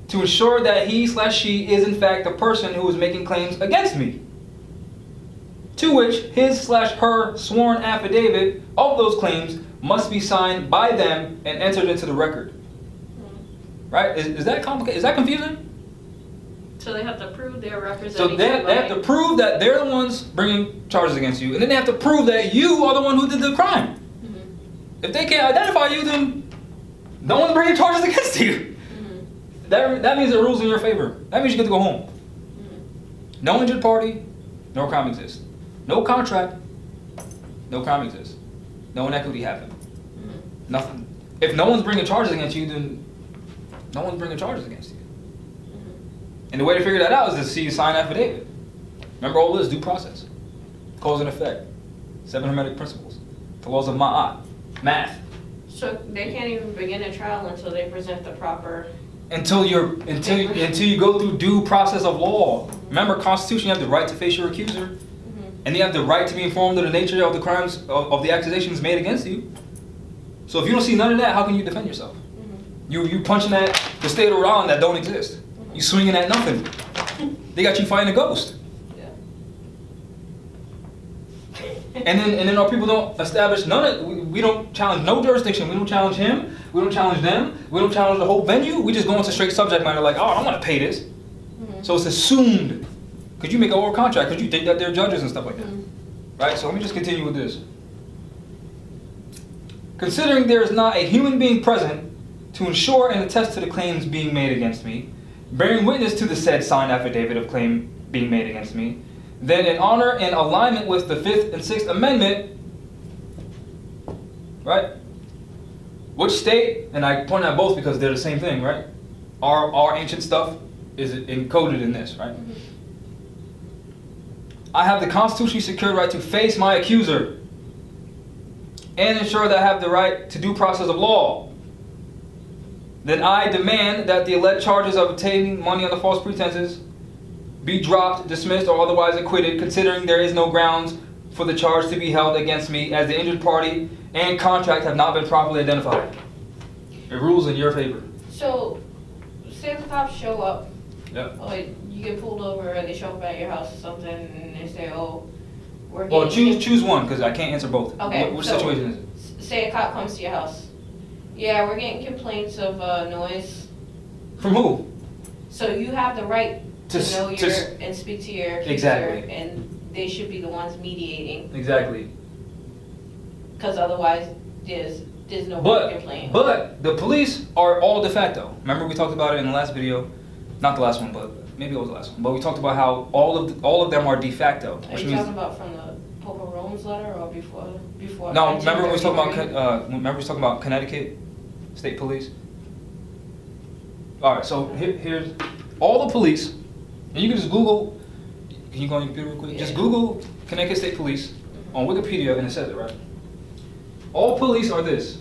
to ensure that he / she is in fact the person who is making claims against me, to which his / her sworn affidavit of those claims must be signed by them and entered into the record. Right? Is that complicated? Is that confusing? So they have to prove they're representing. So they have to prove that they're the ones bringing charges against you, and then they have to prove that you are the one who did the crime. Mm-hmm. If they can't identify you, then no one's bringing charges against you. Mm-hmm. That means it rules in your favor. That means you get to go home. Mm-hmm. No injured party, no crime exists. No contract, no crime exists. No inequity happened. Mm-hmm. Nothing. If no one's bringing charges against you, then no one's bringing charges against you. Mm-hmm. And the way to figure that out is to see you sign affidavit. Remember all this, due process, cause and effect, 7 Hermetic principles, the laws of Ma'at, math. So they can't even begin a trial until they present the proper. Until you go through due process of law. Mm-hmm. Remember, Constitution, you have the right to face your accuser, mm-hmm. and you have the right to be informed of the nature of the crimes of the accusations made against you. So if you don't see none of that, how can you defend yourself? Mm-hmm. You punching at the state of Rhode Island that don't exist. Mm-hmm. You swinging at nothing. They got you fighting a ghost. And then our people don't establish we don't challenge no jurisdiction. We don't challenge him. We don't challenge them. We don't challenge the whole venue. We just go into straight subject matter like, oh, I don't want to pay this. Mm-hmm. So it's assumed. Because you make an oral contract because you think that they're judges and stuff like that. Mm-hmm. Right? So let me just continue with this. Considering there is not a human being present to ensure and attest to the claims being made against me, bearing witness to the said signed affidavit of claim being made against me, then in honor and alignment with the 5th and 6th Amendment, right? Which state, and I point out both because they're the same thing, right? Our ancient stuff is encoded in this, right? Mm-hmm. I have the constitutionally secured right to face my accuser and ensure that I have the right to due process of law. Then I demand that the alleged charges of obtaining money under false pretenses be dropped, dismissed, or otherwise acquitted, considering there is no grounds for the charge to be held against me, as the injured party and contract have not been properly identified. It rules in your favor. So, say the cops show up. Yep. Or you get pulled over, or they show up at your house or something, and they say, "Oh, we're getting." Well, choose one, because I can't answer both. Okay. Which situation is it? Say a cop comes to your house. Yeah, we're getting complaints of noise. From who? So you have the right to know and speak to your accuser, exactly. And they should be the ones mediating. Exactly. Because otherwise, there's no complaint. But the police are all de facto. Remember we talked about it in the last video, not the last one, but maybe it was the last one. But we talked about how all of them are de facto. Are you talking about from the Pope of Rome's letter or before? No, remember we was talking about Connecticut State Police. All right, so here's all the police. And you can just Google, can you go on your computer real quick? Yeah. Just Google Connecticut State Police on Wikipedia and it says it, right? All police are this.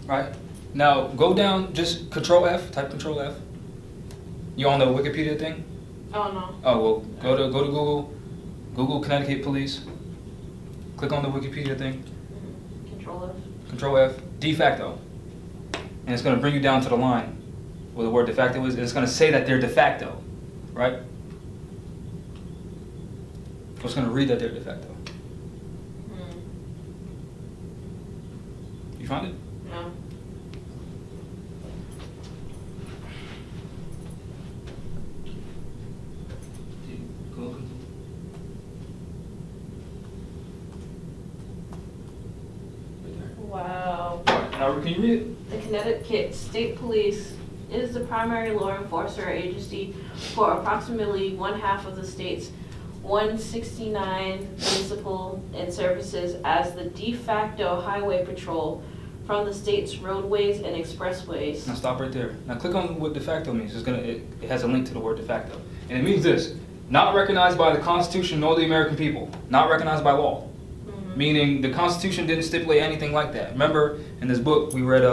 Right? Now, go down, just Control F, type Control F. You on the Wikipedia thing? Oh, no. Oh, well, go to Google, Google Connecticut Police. Click on the Wikipedia thing. Control F. Control F, de facto. And it's going to bring you down to the line where the word de facto is, and it's going to say that they're de facto, right? It's going to read that they're de facto. You found it? No. Wow. Now, can you read it? The Connecticut State Police is the primary law enforcement agency for approximately one-half of the state's 169 municipal and services as the de facto highway patrol from the state's roadways and expressways. Now stop right there. Now click on what de facto means. It has a link to the word de facto. And it means this: not recognized by the Constitution nor the American people, not recognized by law. Meaning the Constitution didn't stipulate anything like that. Remember in this book we read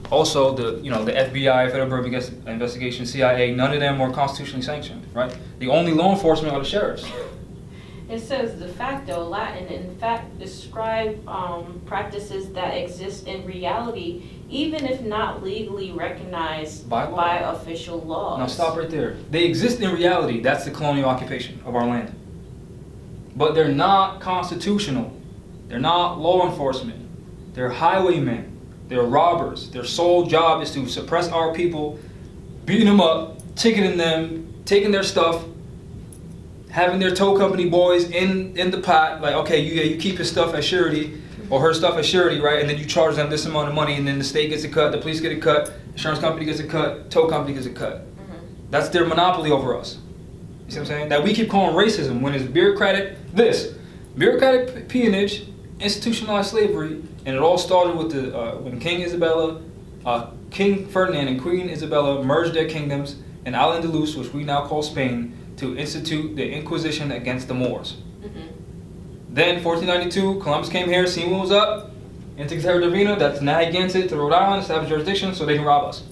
also the FBI, Federal Bureau of Investigation, CIA, none of them were constitutionally sanctioned, right? The only law enforcement are the sheriffs. It says de facto Latin, in fact, describe practices that exist in reality, even if not legally recognized by official laws. Now stop right there. They exist in reality. That's the colonial occupation of our land. But they're not constitutional. They're not law enforcement. They're highwaymen. They're robbers. Their sole job is to suppress our people, beating them up, ticketing them, taking their stuff, having their tow company boys in the pot, like, okay, you keep his stuff as surety, or her stuff as surety, right? And then you charge them this amount of money, and then the state gets a cut, the police get a cut, insurance company gets a cut, tow company gets a cut. That's their monopoly over us. You see what I'm saying? That we keep calling racism when it's bureaucratic peonage, institutionalized slavery, and it all started with when King Ferdinand and Queen Isabella merged their kingdoms in Al-Andalus, which we now call Spain, to institute the Inquisition against the Moors. Then, 1492, Columbus came here, seen what was up, into Terra Divina, that's Narragansett to Rhode Island, established jurisdiction so they can rob us.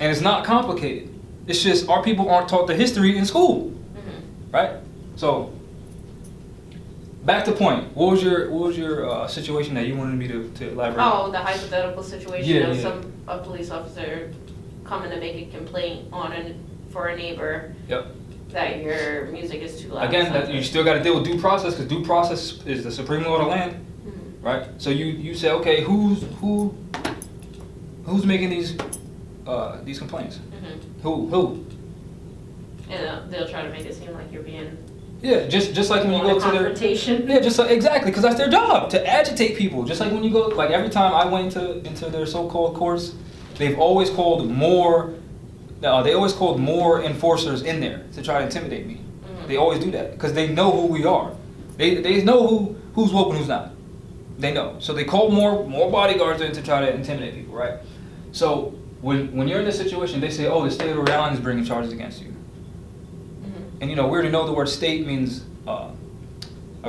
And it's not complicated. It's just our people aren't taught the history in school, right? So, back to point. What was your situation that you wanted me to elaborate on? Oh, the hypothetical situation of a police officer coming to make a complaint for a neighbor. Yep. That your music is too loud. Again, you still got to deal with due process, because due process is the supreme law of the land, right? So you say, okay, who's making these complaints? Who? And they'll try to make it seem like you're being. Yeah, just like when you go to confrontation. Yeah, just like, exactly, because that's their job, to agitate people. Just like when you go, like every time I went into their so-called courts, they've always called more. They always called more enforcers in there to try to intimidate me. They always do that because they know who we are. They know who's woke and who's not. They know. So they call more bodyguards in to try to intimidate people, right? So when you're in this situation, they say, oh, the state of Rhode Island is bringing charges against you. And we already know the word state means a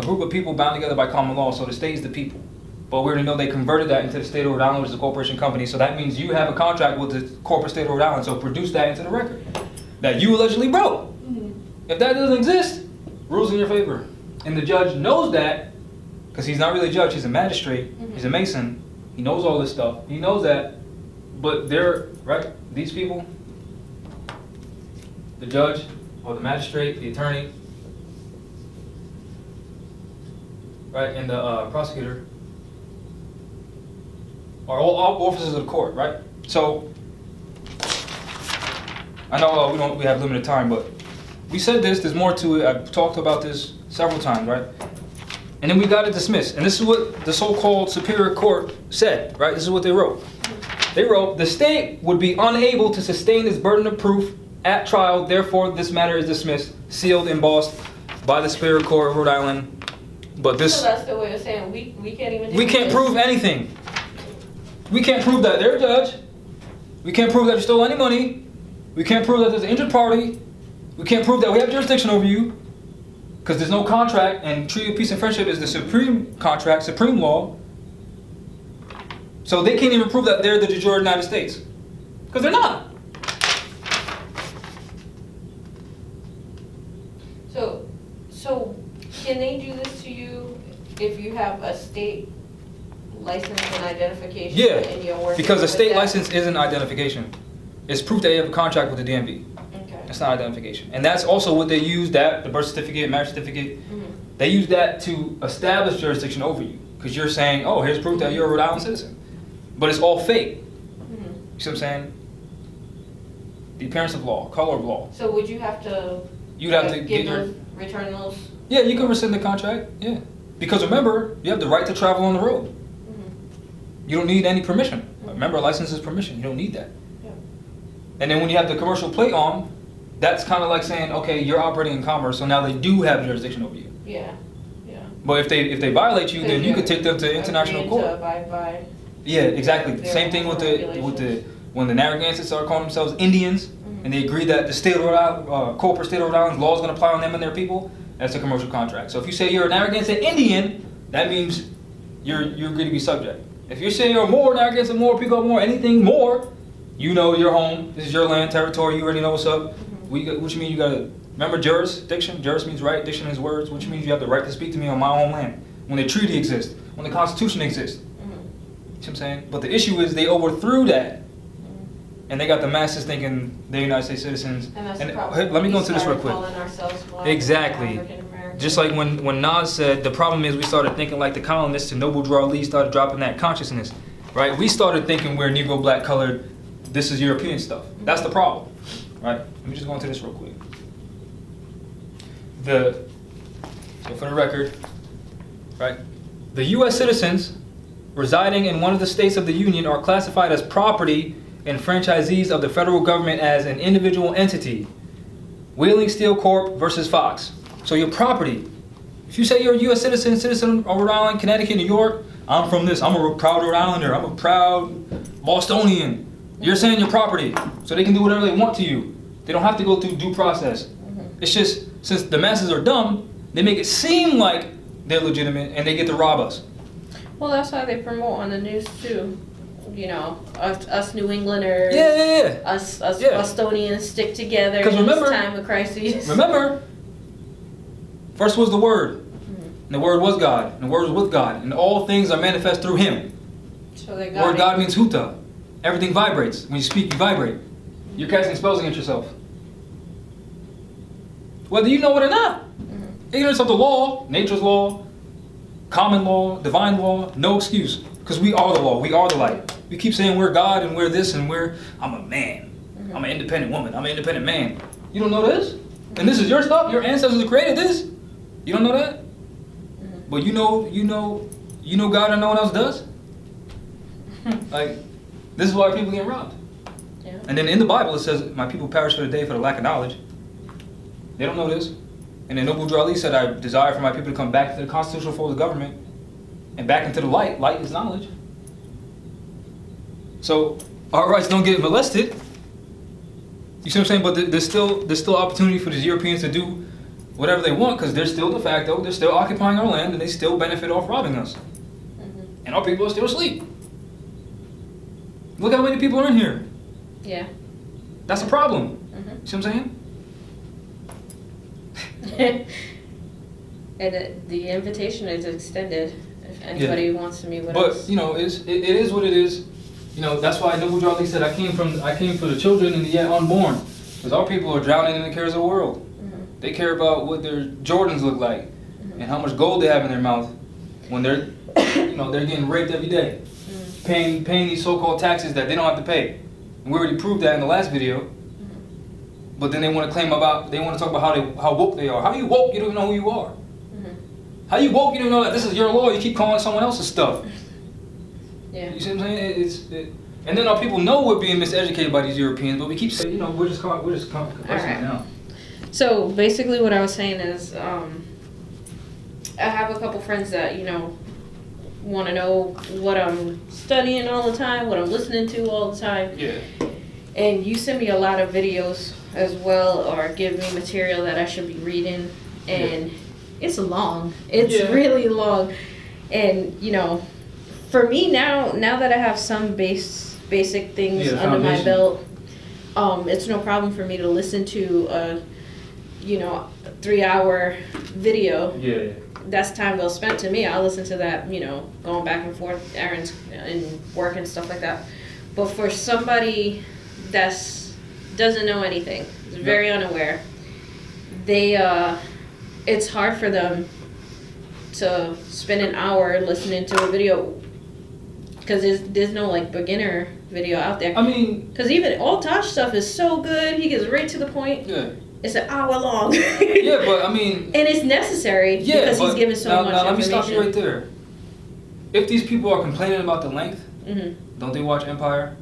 group of people bound together by common law. So the state is the people. But we already know they converted that into the state of Rhode Island, which is a corporation company. So that means you have a contract with the corporate state of Rhode Island. So produce that into the record that you allegedly broke. If that doesn't exist, rules in your favor. And the judge knows that, because he's not really a judge, he's a magistrate, he's a mason. He knows all this stuff. He knows that. But these people, the judge or the magistrate, the attorney, right, and the prosecutor, are all officers of the court, right? So, I know we have limited time, but we said there's more to it. I've talked about this several times, right? And then we got it dismissed. And this is what the so-called Superior Court said, right? This is what they wrote. They wrote, the state would be unable to sustain its burden of proof at trial, therefore this matter is dismissed, sealed, embossed by the Superior Court of Rhode Island. But this... So that's the way of saying we can't even do We can't prove anything. We can't prove that they're a judge. We can't prove that you stole any money. We can't prove that there's an injured party. We can't prove that we have jurisdiction over you. Because there's no contract, and Treaty of Peace and Friendship is the supreme contract, supreme law. So they can't even prove that they're the de jure United States. Because they're not. So can they do this to you if you have a state license and identification? Yeah, and you're working because a with state that? license isn't identification. It's proof that you have a contract with the DMV. Okay. It's not identification. And that's also what they use, that, the birth certificate, marriage certificate, they use that to establish jurisdiction over you. Because you're saying, oh, here's proof that you're a Rhode Island citizen. But it's all fake. You see what I'm saying? The appearance of law, color of law. So would you have to? You'd have to give get your... those, return those? Yeah, you can rescind the contract, yeah. Because remember, you have the right to travel on the road. You don't need any permission. Remember, a license is permission. You don't need that. Yeah. And then when you have the commercial plate on, that's kind of like saying, okay, you're operating in commerce, so now they do have jurisdiction over you. Yeah. Yeah. But if they violate you, then you could take them to international court. To abide by. Yeah, exactly. Same thing with the when the Narragansetts started calling themselves Indians, and they agreed that the state of Rhode Island, corporate state of Rhode Island's law is going to apply on them and their people. That's a commercial contract. So if you say you're a Narragansett Indian, that means you're going to be subject. If you say you're more Narragansett, more Pequot, more anything more, you know you're home. This is your land, territory. You already know what's up. Which means you got to remember jurisdiction. Juris means right. Diction is words, which means you have the right to speak to me on my own land. When the treaty exists, when the Constitution exists. You see what I'm saying? But the issue is they overthrew that. And they got the masses thinking they're United States citizens. And that's and the problem. let me go into this real quick. Exactly. Just like when Nas said, the problem is we started thinking like the colonists and Noble Drew Ali started dropping that consciousness, right? We started thinking we're Negro, black, colored, this is European stuff. That's the problem, right? Let me just go into this real quick. So for the record, right? The U.S. citizens residing in one of the states of the Union are classified as property and franchisees of the federal government as an individual entity. Wheeling Steel Corp. versus Fox. So your property. If you say you're a U.S. citizen of Rhode Island, Connecticut, New York, I'm from this, I'm a proud Rhode Islander, I'm a proud Bostonian. You're saying your property, so they can do whatever they want to you. They don't have to go through due process. It's just, since the masses are dumb, they make it seem like they're legitimate and they get to rob us. Well, that's why they promote on the news too. You know, us New Englanders, us Bostonians stick together in this time of crisis. Remember, first was the Word, and the Word was God, and the Word was with God, and all things are manifest through Him. So they Word God means huta. Everything vibrates. When you speak, you vibrate. You're casting spells against yourself. Whether you know it or not. Ignorance of the law, nature's law, common law, divine law, no excuse. Because we are the law, we are the light. We keep saying we're God and we're this and I'm a man. I'm an independent woman, I'm an independent man. You don't know this? And this is your stuff? Your ancestors created this? You don't know that? But you know God and no one else does? Like, this is why people get robbed. Yeah. And then in the Bible it says, my people perish for the day for the lack of knowledge. They don't know this. And then Noble Drew Ali said, I desire for my people to come back to the constitutional form of the government and back into the light. Light is knowledge. So our rights don't get molested. You see what I'm saying? But there's still opportunity for these Europeans to do whatever they want because they're still de facto, they're still occupying our land and they still benefit off robbing us. And our people are still asleep. Look how many people are in here. Yeah. That's a problem. You see what I'm saying? And the invitation is extended if anybody wants to meet with us. But you know, it is what it is. You know, that's why Noble Drew Ali said, I came for the children and the yet unborn, because our people are drowning in the cares of the world. They care about what their Jordans look like and how much gold they have in their mouth when they're they're getting raped every day, paying these so-called taxes that they don't have to pay. And we already proved that in the last video. But then they want to talk about how woke they are. How you woke? You don't know who you are. How you woke? You don't know that this is your law. You keep calling someone else's stuff. Yeah. You see what I'm saying? And then our people know we're being miseducated by these Europeans, but we keep saying, we're just compressing it now. So basically, what I was saying is, I have a couple friends that want to know what I'm studying all the time, what I'm listening to all the time. Yeah. And you send me a lot of videos as well, or give me material that I should be reading, and it's long. It's really long, and for me now that I have some basic things under my belt, it's no problem for me to listen to a 3-hour video. Yeah. That's time well spent to me. I'll listen to that, going back and forth, errands and work and stuff like that. But for somebody doesn't know anything, is very unaware, it's hard for them to spend an hour listening to a video, because there's no like beginner video out there. I mean, because even All Tosh stuff is so good. He gets right to the point. Yeah. It's an hour long. Yeah, but I mean... And it's necessary, because he's giving so much information. Let me stop you right there. If these people are complaining about the length, don't they watch Empire?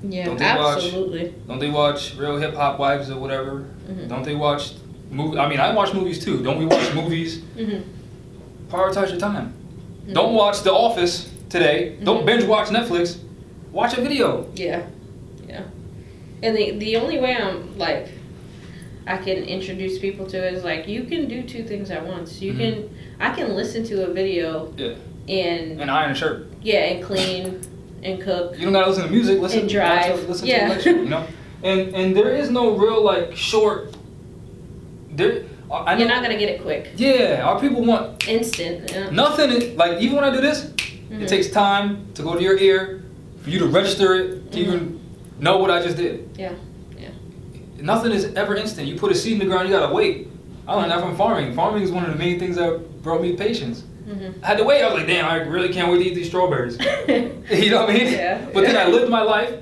Yeah, don't they absolutely. Don't they watch Real Hip Hop Wives or whatever? Don't they watch movies? I mean, I watch movies too. Don't we watch movies? Prioritize your time. Don't watch The Office today. Don't binge watch Netflix. Watch a video. Yeah. Yeah. And the only way I can introduce people to it is like, you can do two things at once. I can listen to a video and iron a shirt. Yeah, and clean and cook. You don't gotta listen to music. Listen and drive. Listen to a lecture, And there is no real like short. You're not gonna get it quick. Yeah, our people want instant. Yeah. Nothing like even when I do this, it takes time to go to your ear, for you to register it, to even know what I just did. Yeah. Nothing is ever instant. You put a seed in the ground, you gotta wait. I learned that from farming. Farming is one of the main things that brought me patience. I had to wait. I was like, damn, I really can't wait to eat these strawberries. You know what I mean? Yeah. But then I lived my life.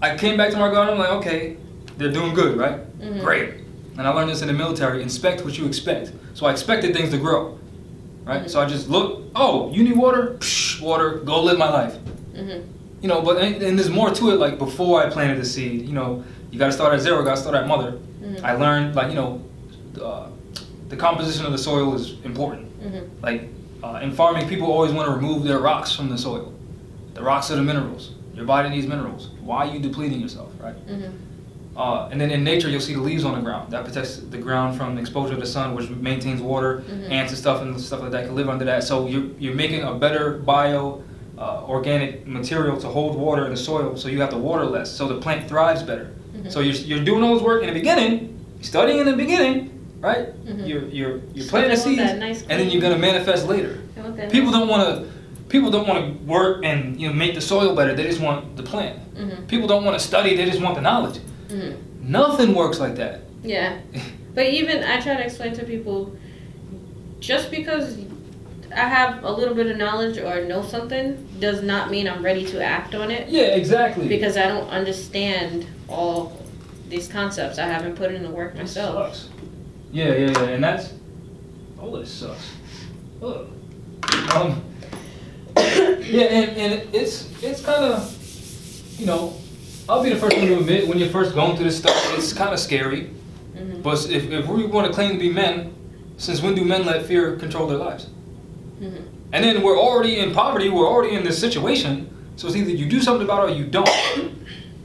I came back to my garden. I'm like, okay, they're doing good, right? Great. And I learned this in the military. Inspect what you expect. So I expected things to grow, right? So I just look. Oh, you need water? Psh, water. Go live my life. But and there's more to it. Like before I planted the seed, you got to start at zero. Got to start at mother. I learned the composition of the soil is important. In farming, people always want to remove their rocks from the soil. The rocks are the minerals. Your body needs minerals. Why are you depleting yourself, right? And then in nature, you'll see the leaves on the ground. That protects the ground from exposure to the sun, which maintains water. Ants and stuff like that can live under that. So you're making a better organic material to hold water in the soil, so you have to water less, so the plant thrives better. So you're doing all this work in the beginning, studying in the beginning, right? You're planting the seeds, and then you're gonna manifest later. People don't want to work and make the soil better. They just want the plant. People don't want to study. They just want the knowledge. Nothing works like that. Yeah, but even I try to explain to people, just because I have a little bit of knowledge or know something does not mean I'm ready to act on it. Yeah, exactly. Because I don't understand all these concepts. I haven't put in the work myself. Sucks. Yeah, and that's all this sucks. Ugh. Yeah, and it's kind of, I'll be the first one to admit, when you're first going through this stuff, it's kind of scary. But if we want to claim to be men, since when do men let fear control their lives? And then we're already in poverty, we're already in this situation, so it's either you do something about it or you don't.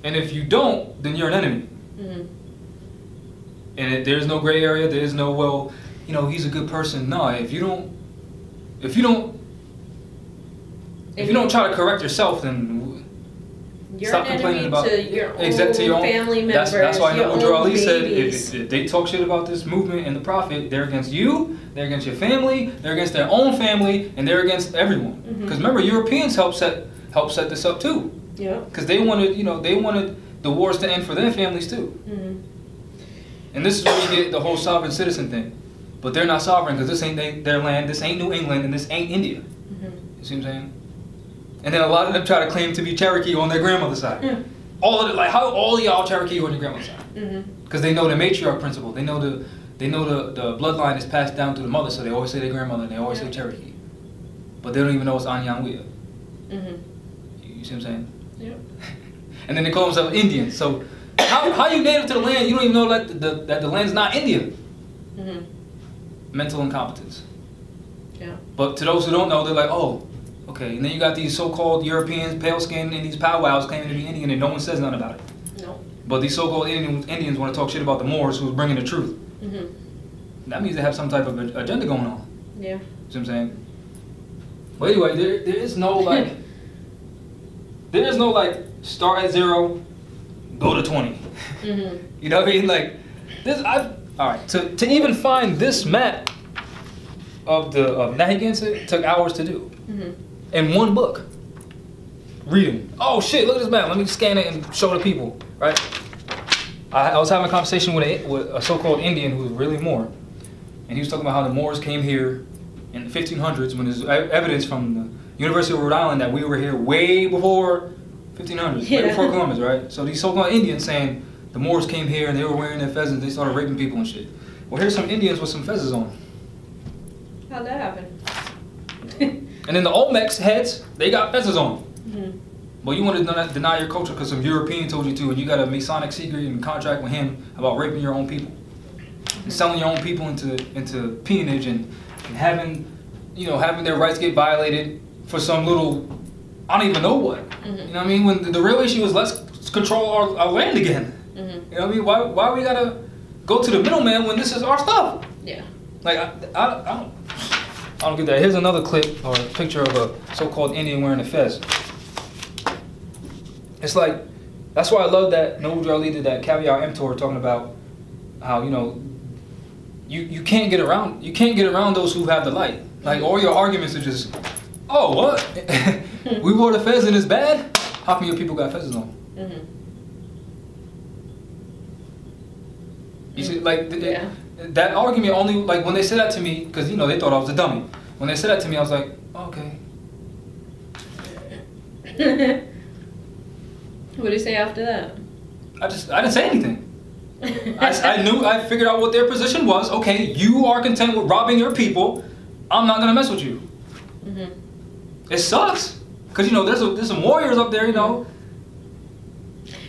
And if you don't, then you're an enemy. And there's no gray area, there's no, well, he's a good person. No, if you don't try to correct yourself, then you're stop an complaining enemy about to your own family members. That's why your Noble Ali said, babies. if they talk shit about this movement and the prophet, they're against you, they're against your family, they're against their own family, and they're against everyone. Because remember, Europeans helped set this up too. Yeah. Because they wanted the wars to end for their families too. And this is where you get the whole sovereign citizen thing. But they're not sovereign because this ain't their land, this ain't New England, and this ain't India. You see what I'm saying? And then a lot of them try to claim to be Cherokee on their grandmother's side. How all of y'all Cherokee on your grandmother's side? Because they know the matriarch principle. They know the bloodline is passed down to the mother, so they always say their grandmother, and they always say Cherokee. But they don't even know it's Anyanwea. You see what I'm saying? Yep. And then they call themselves Indians. So how you native to the land, you don't even know that the land's not India. Mental incompetence. Yeah. But to those who don't know, they're like, oh, okay. And then you got these so-called Europeans, pale skin, and these powwows claiming to be Indian, and no one says nothing about it. No. But these so-called Indians want to talk shit about the Moors who's bringing the truth. That means they have some type of agenda going on. Yeah. See what I'm saying? Well, anyway, there is no There is no like start at 0, go to 20. You know what I mean? Like this. All right. To even find this map of Narragansett took hours to do in one book. Reading. Oh shit! Look at this map. Let me scan it and show the people. Right. I was having a conversation with a so-called Indian who was really Moor, and he was talking about how the Moors came here in the 1500s when there's evidence from the University of Rhode Island that we were here way before 1500s, way before Columbus, right? So these so-called Indians saying the Moors came here and they were wearing their fezzes, they started raping people and shit. Well, here's some Indians with some fezzes on. How'd that happen? And then the Olmecs heads, they got fezzes on. Well, you want to deny your culture because some European told you to, and you got a Masonic secret and contract with him about raping your own people, and selling your own people into peonage and having, having their rights get violated for some little, I don't even know what. You know what I mean? When the real issue is let's control our land again. You know what I mean? Why we gotta go to the middleman when this is our stuff? Yeah. Like I don't get that. Here's another clip or a picture of a so-called Indian wearing a fez. It's like, that's why I love that Noble Drew Ali did that Caviar Emptor talking about how, you can't get around those who have the light. Like all your arguments are just, oh what? We wore the fez and it's bad? How come your people got fezzes on? You see, like that argument only, like when they said that to me, because they thought I was a dummy. When they said that to me, I was like, okay. What did he say after that? I didn't say anything. I figured out what their position was. Okay, you are content with robbing your people. I'm not gonna mess with you. It sucks, cause there's some warriors up there,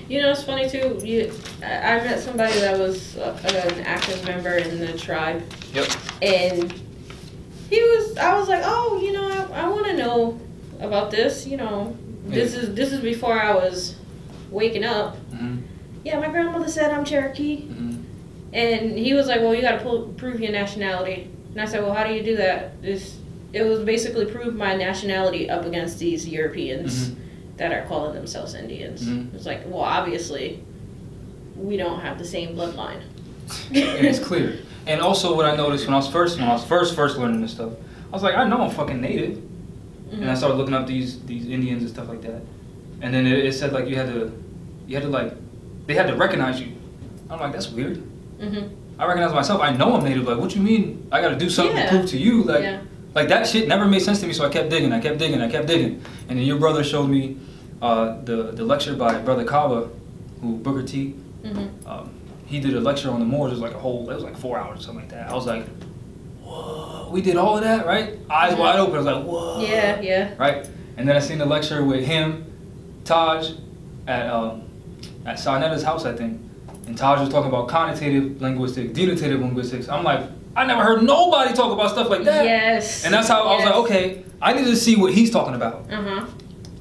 It's funny too. I met somebody that was an active member in the tribe. Yep. And I was like, oh, I want to know about this. This is before I was waking up. Yeah, my grandmother said I'm Cherokee. And he was like, well, you got to prove your nationality. And I said, well, how do you do that? It was basically prove my nationality up against these Europeans that are calling themselves Indians. It's like, well, obviously, we don't have the same bloodline. And it's clear. And also, what I noticed when I was first learning this stuff, I was like, I know I'm fucking native. And I started looking up these Indians and stuff like that. And then it said like they had to recognize you. I'm like, that's weird. I recognize myself. I know I'm native. Like, what you mean? I got to do something to prove to you? Like that shit never made sense to me. So I kept digging. And then your brother showed me the lecture by Brother Kaba, who Booker T. He did a lecture on the Moors. It was like 4 hours or something like that. I was like, whoa, we did all of that, right? Eyes wide open. I was like, whoa. Yeah. Right? And then I seen the lecture with him, Taj, at Sarnetta's house, I think. And Taj was talking about connotative linguistics, denotative linguistics. I'm like, I never heard nobody talk about stuff like that. Yes. And that's how I was like, okay, I need to see what he's talking about. I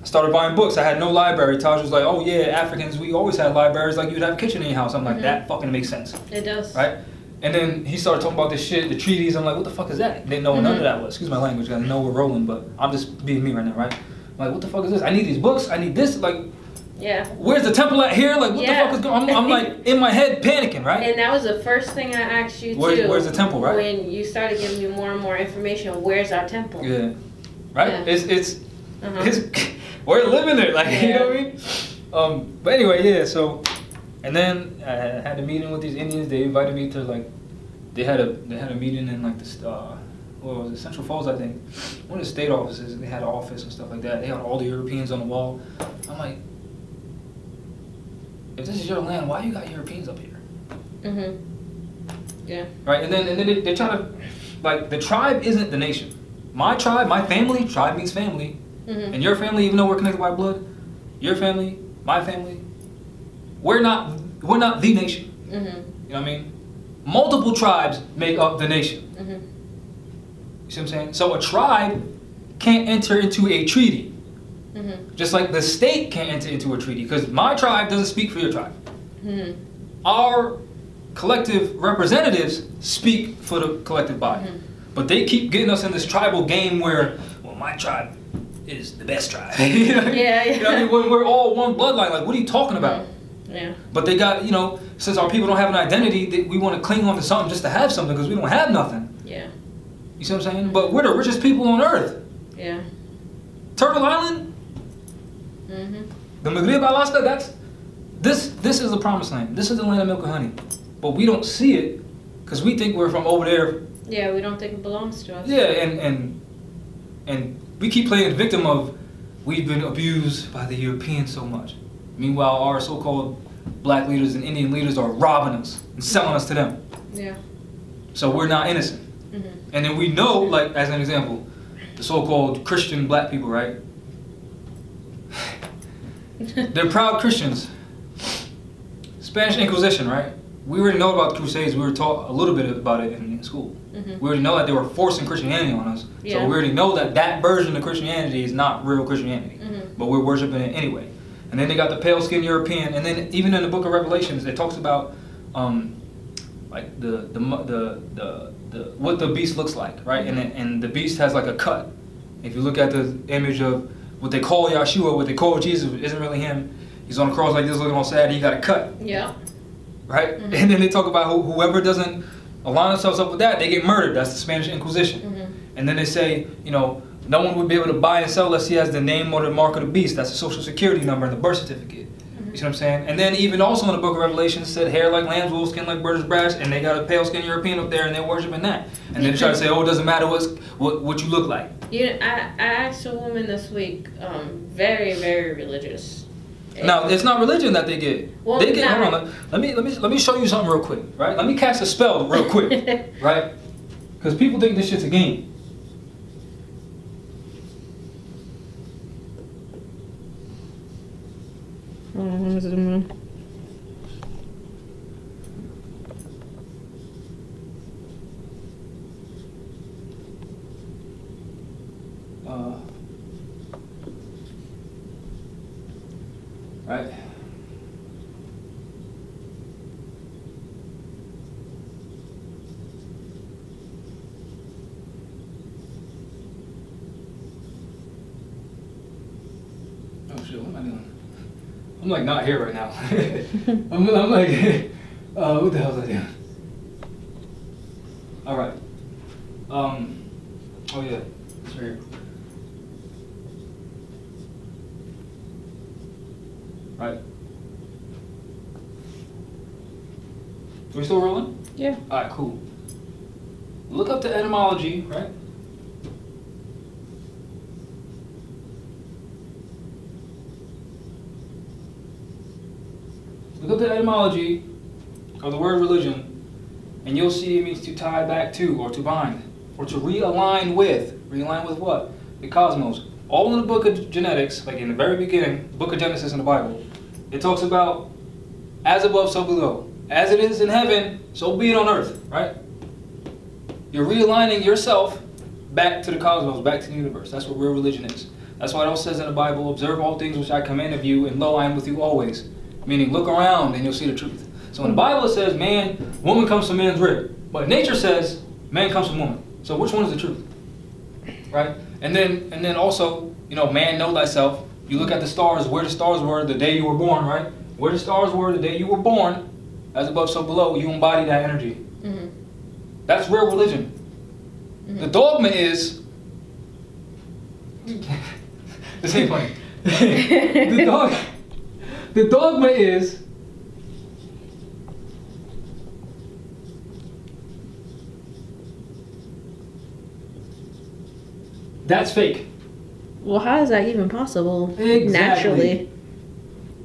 started buying books. I had no library. Taj was like, oh yeah, Africans, we always had libraries, like you'd have a kitchen in your house. I'm like, that fucking makes sense. It does. Right? And then he started talking about this shit, the treaties. I'm like, what the fuck is that? Didn't know what none of that was. Excuse my language, I know we're rolling, but I'm just being me right now, right? I'm like, what the fuck is this? I need these books, I need this, like, where's the temple at here? Like, what the fuck is going on? I'm like, in my head, panicking, right? And that was the first thing I asked you, too. Where's the temple, right? When you started giving me more and more information, where's our temple? Yeah. Right? Yeah. It's we're living it, like, you know what I mean? But anyway, yeah, so, and then I had a meeting with these Indians. They invited me to, like, they had a meeting in, like, what was it, Central Falls, I think. One of the state offices, they had an office and stuff like that. They had all the Europeans on the wall. I'm like, if this is your land, why you got Europeans up here? Yeah. Right, and then they try to, like, the tribe isn't the nation. My tribe, my family, tribe means family. And your family, even though we're connected by blood, your family, my family, we're not the nation. You know what I mean? Multiple tribes make up the nation. You see what I'm saying? So a tribe can't enter into a treaty. Just like the state can't enter into a treaty, because my tribe doesn't speak for your tribe. Our collective representatives speak for the collective body. But they keep getting us in this tribal game where, well, my tribe is the best tribe. Yeah, yeah. You know what I mean? When we're all one bloodline, like, what are you talking about? Yeah. But they got, you know, since our people don't have an identity, we want to cling on to something just to have something because we don't have nothing. Yeah. You see what I'm saying? But we're the richest people on earth. Yeah. Turtle Island, the Maghreb, Alaska, this is the promised land. This is the land of milk and honey. But we don't see it because we think we're from over there. Yeah, we don't think it belongs to us. Yeah, and we keep playing the victim of we've been abused by the Europeans so much. Meanwhile, our so-called black leaders and Indian leaders are robbing us and selling us to them. Yeah. So we're not innocent. And then we know, like, as an example, the so-called Christian black people, right? They're proud Christians. Spanish Inquisition, right? We already know about the Crusades. We were taught a little bit about it in school. We already know that they were forcing Christianity on us. Yeah. So we already know that that version of Christianity is not real Christianity. But we're worshiping it anyway. And then they got the pale-skinned European. And then even in the book of Revelations, it talks about like what the beast looks like, right? And the beast has like a cut. If you look at the image of what they call Yahshua, what they call Jesus, isn't really him. He's on the cross like this, looking all sad. He got a cut. Yeah. Right. And then they talk about whoever doesn't align themselves up with that, they get murdered. That's the Spanish Inquisition. And then they say, you know, no one would be able to buy and sell unless he has the name or the mark of the beast. That's the social security number and the birth certificate. You see what I'm saying? And then even also in the book of Revelation said hair like lamb's wool, skin like bird's brass, and they got a pale skinned European up there and they're worshiping that. And then they try to say, oh, it doesn't matter what you look like. You know, I asked a woman this week, very, very religious. Now, it's not religion that they get. Well, they get. Hold on. Let me show you something real quick, right? Let me cast a spell real quick, right? Because people think this shit's a game. Right. Oh shit, what am I doing? I'm like not here right now. I'm like, what the hell is I doing? All right. Oh yeah, it's right here. Right. Are we still rolling? Yeah. All right, cool. Look up the etymology, right? Look up the etymology of the word religion, and you'll see it means to tie back to, or to bind, or to realign with. Realign with what? The cosmos. All in the book of genetics, like in the very beginning, book of Genesis in the Bible, it talks about as above, so below. As it is in heaven, so be it on earth, right? You're realigning yourself back to the cosmos, back to the universe. That's what real religion is. That's why it also says in the Bible, observe all things which I command of you, and lo, I am with you always. Meaning, look around and you'll see the truth. So in the Bible it says, woman comes from man's rib. But nature says, man comes from woman. So which one is the truth? Right? And then also, you know, man, know thyself. You look at the stars, where the stars were the day you were born, right? Where the stars were the day you were born, as above, so below, you embody that energy. That's real religion. The dogma is, this ain't funny. The dogma is, that's fake. Well, how is that even possible? Exactly. Naturally.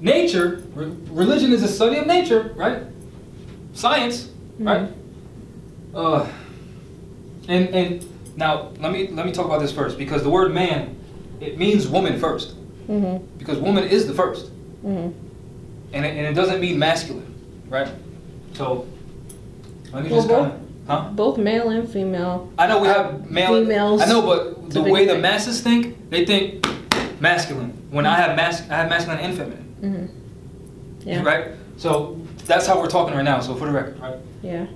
Nature, religion is a study of nature, right? Science, right? And now let me talk about this first, because the word man, it means woman first, because woman is the first, and it doesn't mean masculine, right? So let me just kind of, huh? Both male and female. I know we have male. Females. I know, but the way the masses think, they think masculine. When I have masculine and feminine. Yeah. Right? So that's how we're talking right now, so for the record, right? Yeah.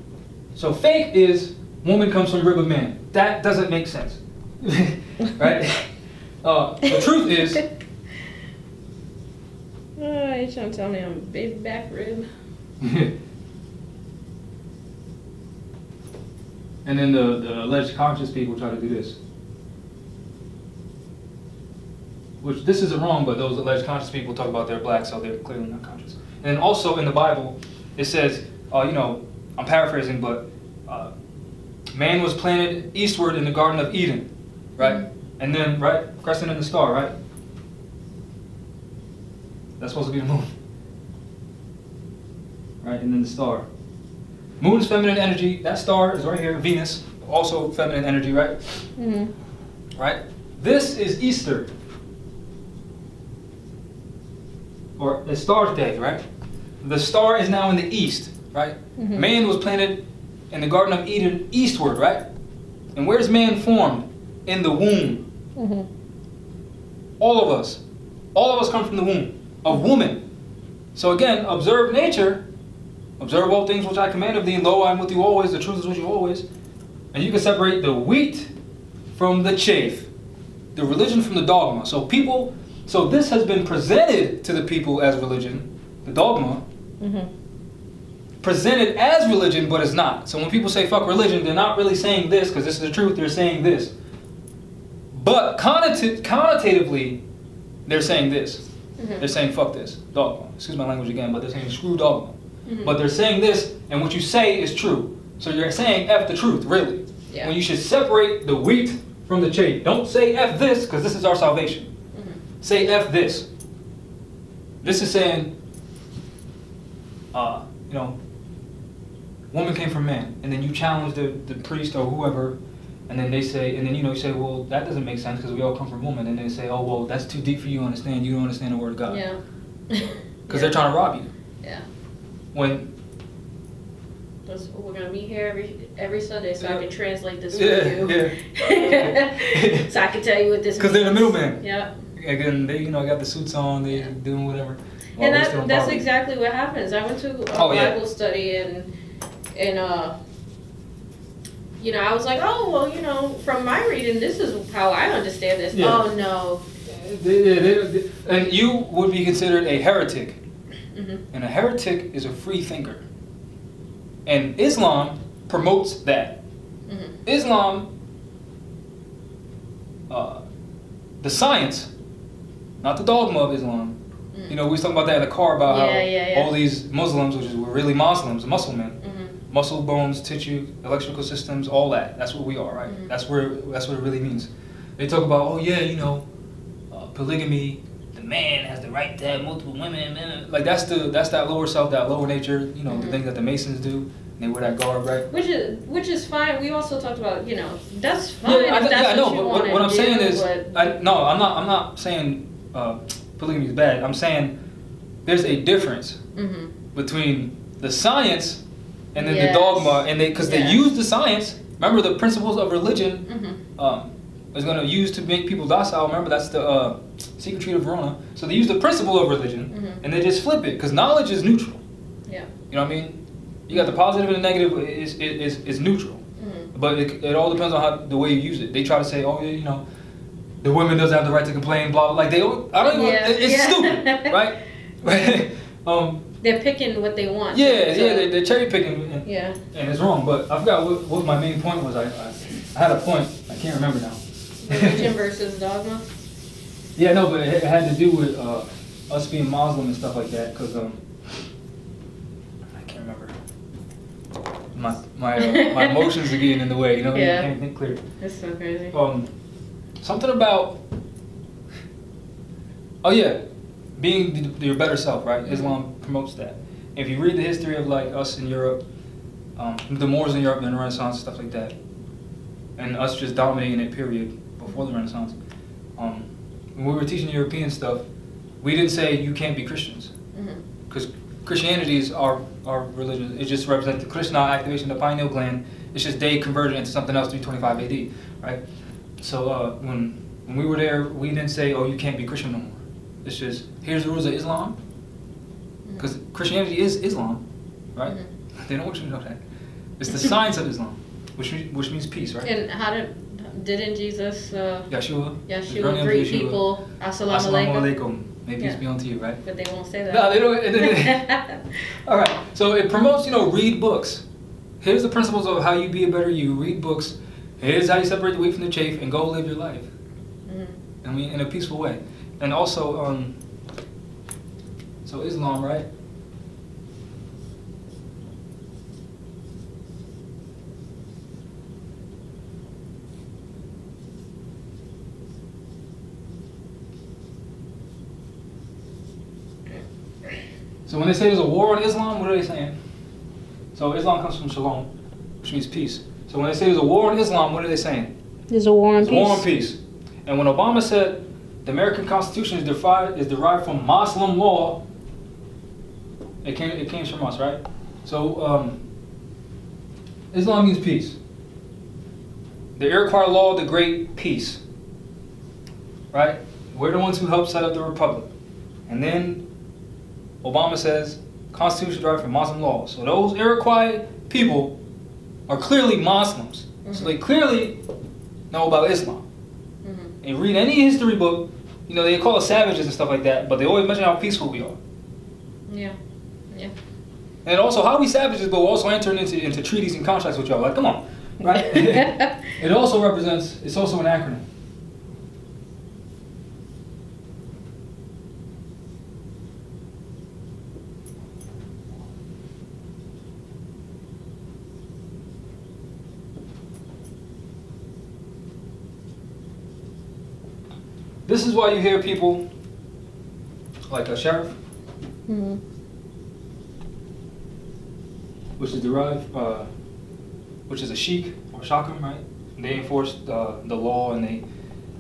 So fake is woman comes from rib of man. That doesn't make sense. Right? The truth is. You trying to tell me I'm a baby back rib? And then the alleged conscious people try to do this. Which, this isn't wrong, but those alleged conscious people talk about they're black, so they're clearly not conscious. And then also in the Bible, it says, I'm paraphrasing, but man was planted eastward in the Garden of Eden, right? And then, right, crescent in the star, right? That's supposed to be the moon. Right, and then the star. Moon is feminine energy. That star is right here, Venus, also feminine energy, right? Right? This is Easter. Or the star's day, right? The star is now in the east, right? Man was planted in the Garden of Eden eastward, right? And where's man formed? In the womb. All of us come from the womb of woman. So again, observe nature. Observe all things which I command of thee, and lo, I am with you always. The truth is with you always. And you can separate the wheat from the chaff, the religion from the dogma. So this has been presented to the people as religion, the dogma, presented as religion, but it's not. So when people say fuck religion, they're not really saying this, because this is the truth, they're saying this. But connotatively, they're saying this. They're saying fuck this, dogma. Excuse my language again, but they're saying screw dogma. But they're saying this, and what you say is true. So you're saying F the truth, really. Yeah. When you should separate the wheat from the chaff. Don't say F this, because this is our salvation. Say F this. This is saying, woman came from man. And then you challenge the priest or whoever, and then they say, you say, well, that doesn't make sense because we all come from woman. And they say, oh, well, that's too deep for you to understand. You don't understand the word of God. Yeah. Because they're trying to rob you. Yeah. We're gonna meet here every Sunday, so I can translate this for you. Yeah. So I can tell you what this means. Because they're the middleman. Yeah. Again, they got the suits on, they doing whatever. And that's exactly what happens. I went to a Bible study and I was like, oh well, from my reading, this is how I understand this. Yeah. Oh no. And you would be considered a heretic. And a heretic is a free thinker. And Islam promotes that. Islam, the science, not the dogma of Islam. We was talking about that in the car about how all these Muslims, which were really Muslims, muscle men, muscle, bones, tissue, electrical systems, all that. That's what we are, right? That's what it really means. They talk about, polygamy. The man has the right to have multiple women. Like that's that lower self, that lower nature. The things that the Masons do. And they wear that garb, right? Which is fine. We also talked about, that's fine. Yeah, I know. But what I'm saying is, I'm not saying polygamy is bad. I'm saying there's a difference between the science and then the dogma, and because they use the science. Remember the principles of religion is going to use to make people docile. Remember that's the Secret Treaty of Verona. So they use the principle of religion and they just flip it because knowledge is neutral. Yeah. You know what I mean? You got the positive and the negative is neutral, but it all depends on the way you use it. They try to say, the woman doesn't have the right to complain, blah blah. Like it's stupid, right? They're picking what they want. They're cherry picking. And it's wrong. But I forgot what my main point was. I had a point. I can't remember now. Religion versus dogma. Yeah, no, but it had to do with us being Muslim and stuff like that. Because I can't remember. My emotions are getting in the way. I can't think clear. That's so crazy. Something about being your better self, right? Islam promotes that. If you read the history of like us in Europe, the Moors in Europe and the Renaissance, stuff like that, and us just dominating it, period, before the Renaissance. When we were teaching European stuff, we didn't say you can't be Christians, because Christianity is our religion. It just represents the Krishna activation of the pineal gland. It's just they converted into something else 325 AD, right? So when we were there, we didn't say, oh, you can't be Christian no more. It's just, here's the rules of Islam, because Christianity is Islam, right? They don't want you to know that. It's the science of Islam, which means peace, right? And Didn't Jesus, Yeshua greet people, Assalamu alaikum. May peace be unto you, right? But they won't say that. No, they don't. All right. So it promotes, read books. Here's the principles of how you be a better you. Read books. Here's how you separate the wheat from the chaff and go live your life. I mean, in a peaceful way. And also, so Islam, right? So when they say there's a war on Islam, what are they saying? So Islam comes from shalom, which means peace. So when they say there's a war on Islam, what are they saying? There's a war on peace. War on peace. And when Obama said the American Constitution is derived from Muslim law, it came from us, right? So Islam means peace. The Iroquois law, the great peace, right? We're the ones who helped set up the republic. And then Obama says, Constitution derived from Muslim law. So those Iroquois people are clearly Muslims. So they clearly know about Islam. And read any history book, they call us savages and stuff like that, but they always mention how peaceful we are. Yeah. And also, how we savages, but we're also entering into treaties and contracts with y'all. Like, come on, right? It also represents, it's also an acronym. This is why you hear people like a sheriff, which is derived, which is a sheik or shakum, right? And they enforce the law and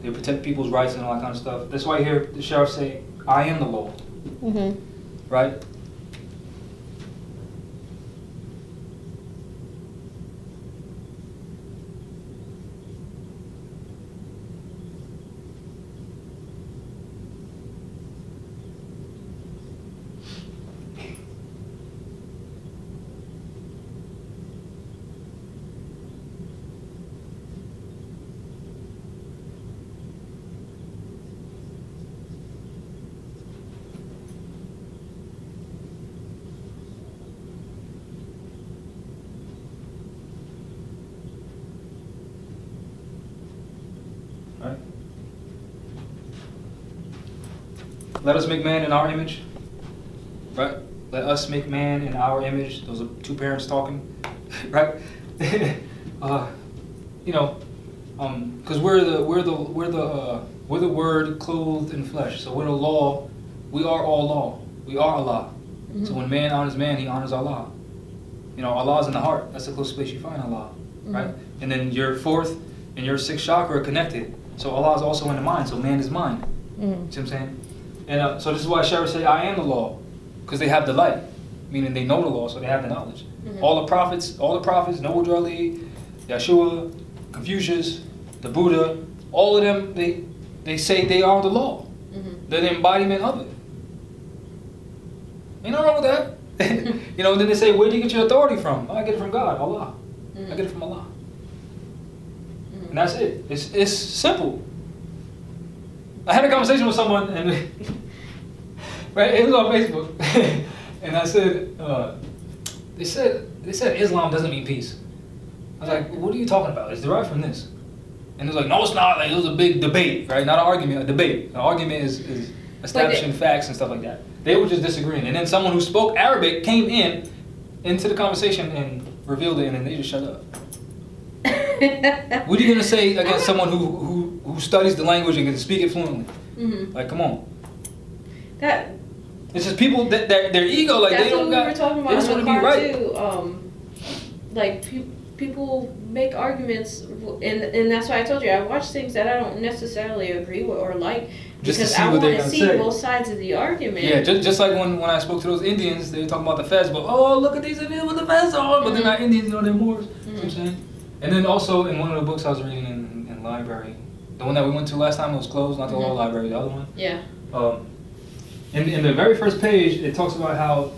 they protect people's rights and all that kind of stuff. That's why you hear the sheriff say, "I am the law," right? Right? Let us make man in our image. Right? Let us make man in our image. Those are two parents talking. Right? Because we're the word clothed in flesh. So we're the law. We are all law. We are Allah. So when man honors man, he honors Allah. Allah is in the heart. That's the closest place you find Allah. Right? And then your fourth and your sixth chakra are connected. So Allah is also in the mind, so man is mind. See what I'm saying? And so this is why sheriffs say, "I am the law," because they have the light, meaning they know the law, so they have the knowledge. All the prophets, Noah, Ali, Yeshua, Confucius, the Buddha, all of them, they say they are the law. They're the embodiment of it. Ain't nothing wrong with that. And then they say, "Where do you get your authority from?" "Oh, I get it from God, Allah. I get it from Allah." And that's it. It's simple. I had a conversation with someone, and right, it was on Facebook, and I said, they said Islam doesn't mean peace. I was like, "What are you talking about? It's derived from this." And it was like, "No, it's not." Like, it was a big debate, right? Not an argument, a debate. An argument is establishing facts and stuff like that. They were just disagreeing, and then someone who spoke Arabic came into the conversation and revealed it, and then they just shut up. What are you gonna say against someone who studies the language and can speak it fluently? Like, come on. It's just people that their ego, like they don't got. That's what we were talking about. They just want to be right. Too. People make arguments, and that's why I told you I watch things that I don't necessarily agree with or like, because I want to see both sides of the argument. Yeah, just like when I spoke to those Indians, they were talking about the feds, but oh, look at these Indians with the feds on, but they're not Indians, they're Moors. You know what I'm saying? And then also in one of the books I was reading in the library, the one that we went to last time, it was closed, not the law library, the other one. Yeah. In the very first page, it talks about how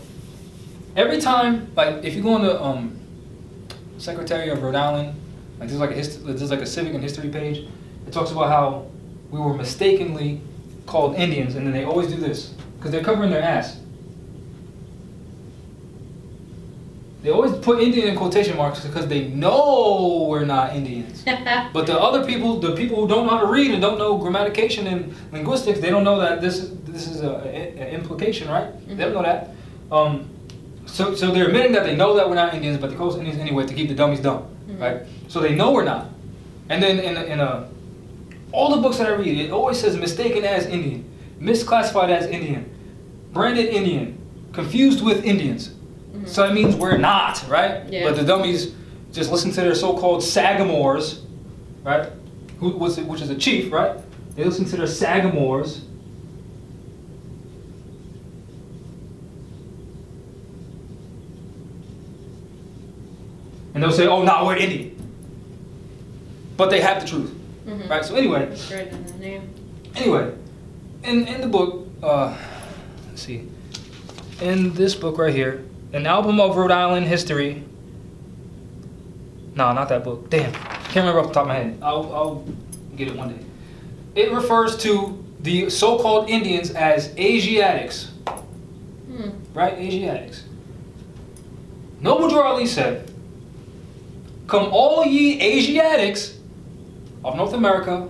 every time, like if you go into Secretary of Rhode Island, Like there's like a civic and history page. It talks about how we were mistakenly called Indians, and then they always do this because they're covering their ass. They always put Indian in quotation marks because they know we're not Indians. But the other people, the people who don't know how to read and don't know grammatication and linguistics, they don't know that this is an implication, right? Mm-hmm. They don't know that. So they're admitting that they know that we're not Indians, but they call us Indians anyway to keep the dummies dumb, mm-hmm. right? So they know we're not. And then in all the books that I read, it always says mistaken as Indian, misclassified as Indian, branded Indian, confused with Indians. Mm-hmm. So that means we're not, right? Yeah. But the dummies just listen to their so-called sagamores, right? Which is a chief, right? They listen to their sagamores. And they'll say, oh, no, we're Indian. But they have the truth, mm-hmm. right? So anyway. It's right in the name. Anyway, in the book, let's see. In this book right here, An Album of Rhode Island History. No, not that book. Damn, can't remember off the top of my head. I'll get it one day. It refers to the so-called Indians as Asiatics. Right? Asiatics. Noble Drew Ali said, "Come all ye Asiatics of North America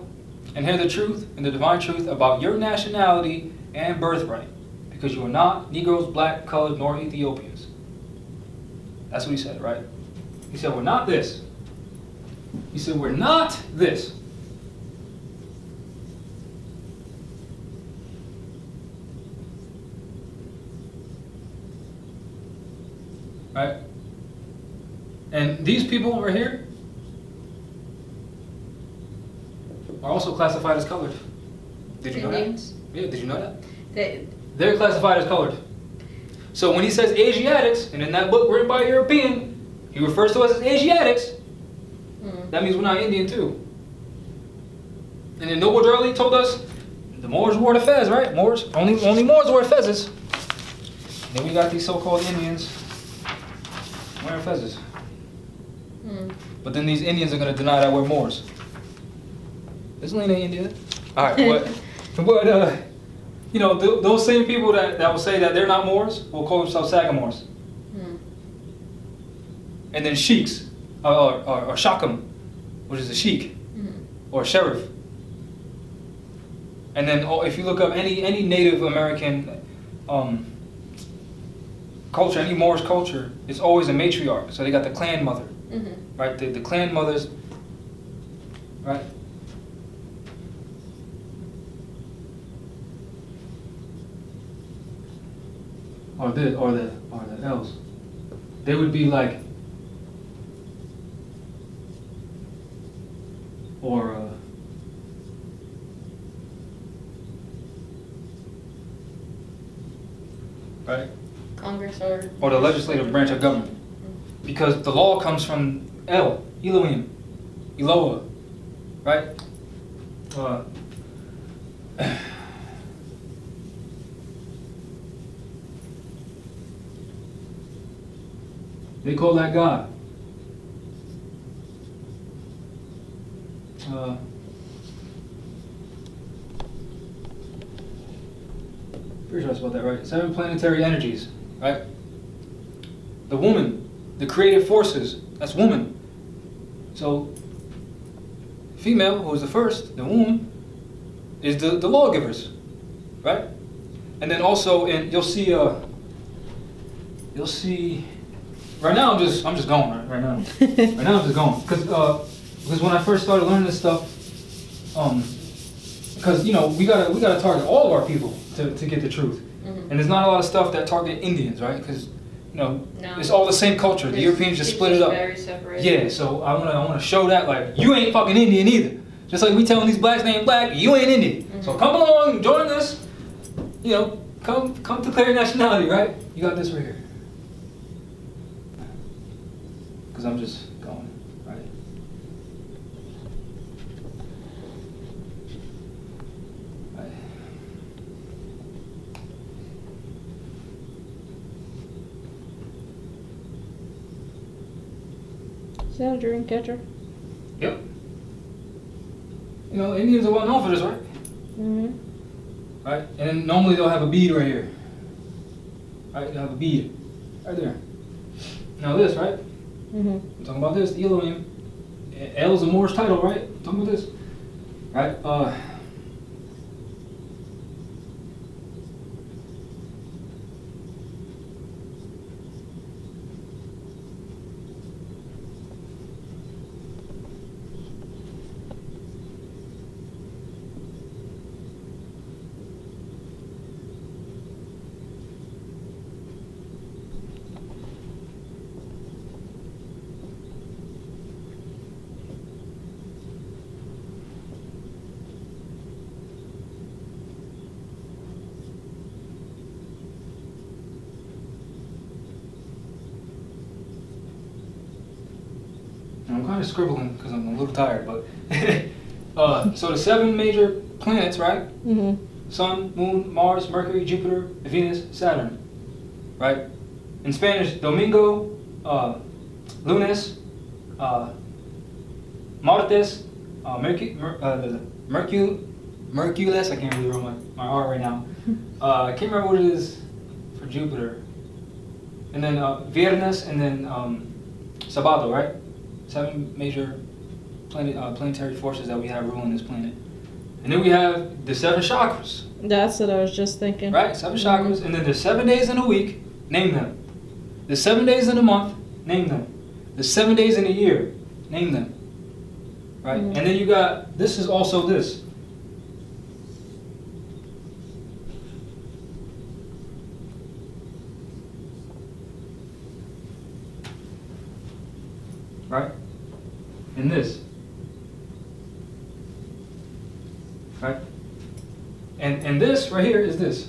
and hear the truth and the divine truth about your nationality and birthright, because you are not Negroes, black, colored, nor Ethiopians." That's what he said, right? He said, we're not this. He said, we're not this. Right? And these people right here are also classified as colored. Did you know that? Yeah, did you know that? They're classified as colored. So when he says Asiatics, and in that book written by a European, he refers to us as Asiatics, that means we're not Indian too. And then Noble Drew Ali told us the Moors wore the fez, right? Moors, only Moors wear fezzes. Then we got these so-called Indians wearing fezzes. But then these Indians are going to deny that we're Moors. This ain't India. All right, but you know, those same people that will say that they're not Moors will call themselves Sagamores. And then sheiks, or shakum, which is a sheik, or a sheriff. And then if you look up any Native American culture, any Moorish culture, it's always a matriarch. So they got the clan mother, right? The clan mothers, right? Or the elves. They would be like, right? Congress or the legislative branch of government. Because the law comes from Elohim, Eloah, right? They call that God. Pretty sure that's about that, right? 7 planetary energies, right? The woman, the creative forces, that's woman. So, female, who is the first, the womb, is the lawgivers, right? And then also, you'll see. Right now, I'm just going right now. Right now, I'm just going because when I first started learning this stuff, because you know we gotta target all of our people to get the truth, and there's not a lot of stuff that target Indians, right? Because you know it's all the same culture. The Europeans just split it up. Very separated. Yeah, so I wanna show that like you ain't fucking Indian either. Just like we telling these blacks they ain't black, you ain't Indian. So come along, join us. You know, come declare your nationality, right? You got this right here. Because I'm just going, right? Is that a dream catcher? You know, Indians are well known for this, right? Right? And then normally they'll have a bead right here. Right? They'll have a bead right there. Now this, right? I'm talking about this, the Elohim. El is a Moorish title, right? I'm talking about this. Right? I'm kind of scribbling because I'm a little tired, but so the 7 major planets, right? Sun, Moon, Mars, Mercury, Jupiter, Venus, Saturn, right? In Spanish, Domingo, Lunes, Martes, Mercules. I can't really remember my R right now. I can't remember what it is for Jupiter. And then Viernes, and then Sabado, right? 7 major planetary forces that we have ruling this planet. And then we have the 7 chakras. That's what I was just thinking. Right? 7 chakras. And then there's 7 days in a week, name them. The 7 days in a month, name them. The 7 days in a year, name them. Right? And then you got, this is also this. Right? And this. Right? And this right here is this.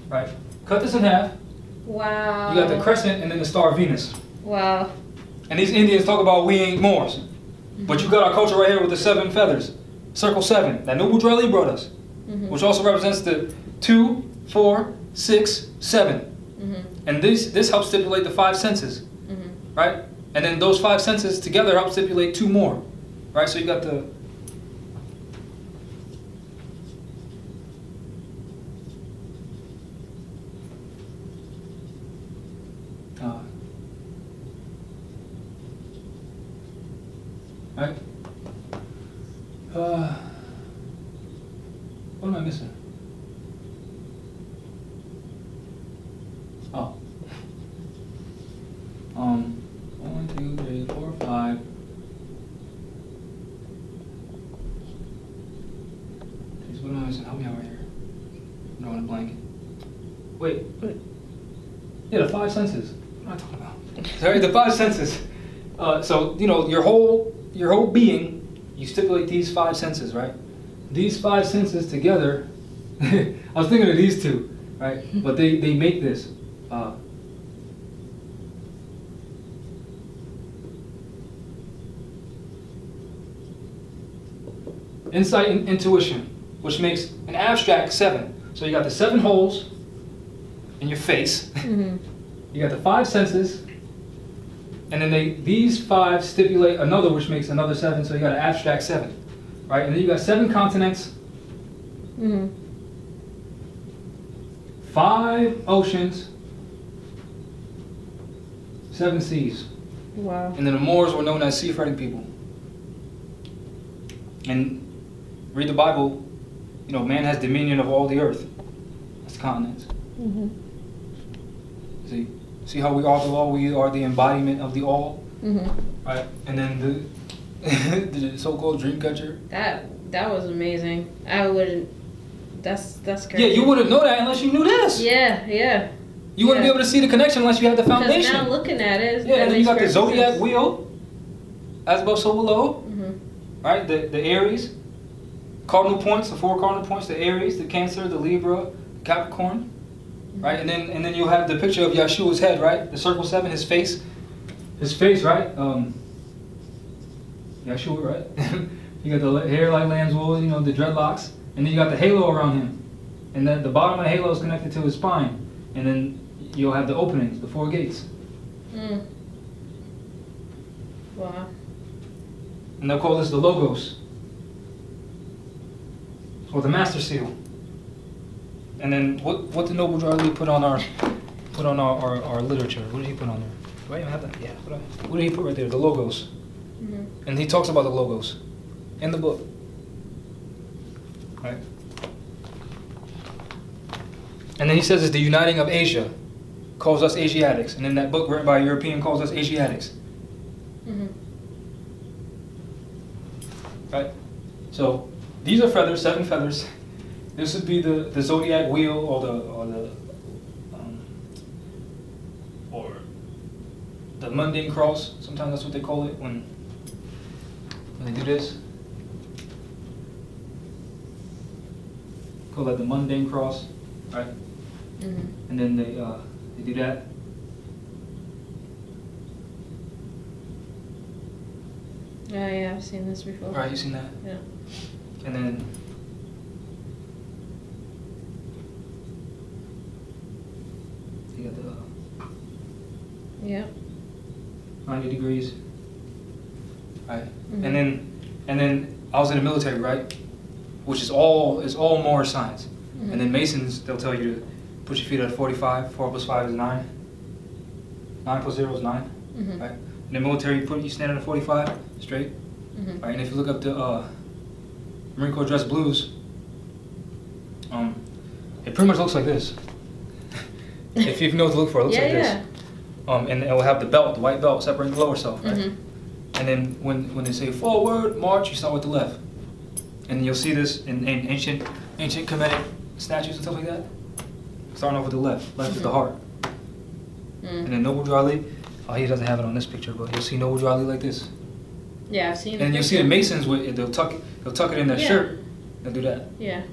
Right? Cut this in half. Wow. You got the crescent and then the star of Venus. Wow. And these Indians talk about we ain't Moors. But you got our culture right here with the 7 feathers. Circle 7. That Nubu Drali brought us. Which also represents the 2, 4, 6, 7. And this helps stipulate the 5 senses. Right? And then those 5 senses together help stipulate 2 more. Right? So you got the right? What am I missing? Oh. 1, 2, 3, 4, 5. Jeez, what am I missing? Help me out right here. I'm drawing a blank. Wait. Yeah, the 5 senses. What am I talking about? Sorry, the 5 senses. So you know your whole being, you stipulate these 5 senses, right? These 5 senses together. I was thinking of these 2, right? But they make this. Insight and intuition, which makes an abstract 7. So you got the 7 holes in your face. You got the 5 senses, and then these 5 stipulate another, which makes another 7. So you got an abstract 7, right? And then you got 7 continents, 5 oceans, 7 seas. Wow. And then the Moors were known as sea-faring people. And read the Bible, you know, man has dominion of all the earth. That's the continents. See how we are the all, we are the embodiment of the all? Right? And then the so-called dream catcher. That was amazing. I wouldn't, that's crazy. Yeah, you wouldn't know that unless you knew this. Yeah. You wouldn't be able to see the connection unless you had the foundation. Because now looking at it, yeah, and then you got the zodiac sense. wheel, as above, so below. Right? The Aries, cardinal points, the 4 cardinal points, the Aries, the Cancer, the Libra, the Capricorn. Right? And then you'll have the picture of Yeshua's head, right? The circle 7, his face, right? Yeshua, right? You got the hair like lamb's wool, you know, the dreadlocks, and then you got the halo around him. And then the bottom of the halo is connected to his spine. And then you'll have the openings, the 4 gates. Wow. And they'll call this the logos, or the master seal. And then what did Noble Drew Ali put on our literature? What did he put on there? Do I even have that? Yeah. What did he put right there? The logos. Mm-hmm. And he talks about the logos in the book. Right. And then he says it's the uniting of Asia, calls us Asiatics. And in that book written by a European calls us Asiatics. Mm-hmm. Right? So these are feathers, 7 feathers. This would be the zodiac wheel or the mundane cross. Sometimes that's what they call it when they do this. Call that the mundane cross, right? Mm-hmm. And then they do that. Oh yeah, I've seen this before. Right, you seen that? Yeah. And then you got the yeah. 90 degrees. Right. Mm-hmm. And then I was in the military, right? Which is all Moorish signs. Mm-hmm. And then Masons, they'll tell you to put your feet at 45. 4 plus 5 is 9. 9 plus 0 is 9. Mm-hmm. Right. In the military, you stand at 45 straight. Mm-hmm. Right. And if you look up the Marine Corps dress blues, it pretty much looks like this. If you know what to look for, it looks like this. And it will have the belt, the white belt separating the lower self, right? Mm-hmm. And then when they say forward, march, you start with the left. And you'll see this in ancient Kemetic statues and stuff like that. Starting off with the left. Left is the heart. Mm. And then Noble Drew Ali, he doesn't have it on this picture, but you'll see Noble Drew Ali like this. Yeah, I've seen it. And you'll see the Masons with they'll tuck it in their shirt. They'll do that. Yeah.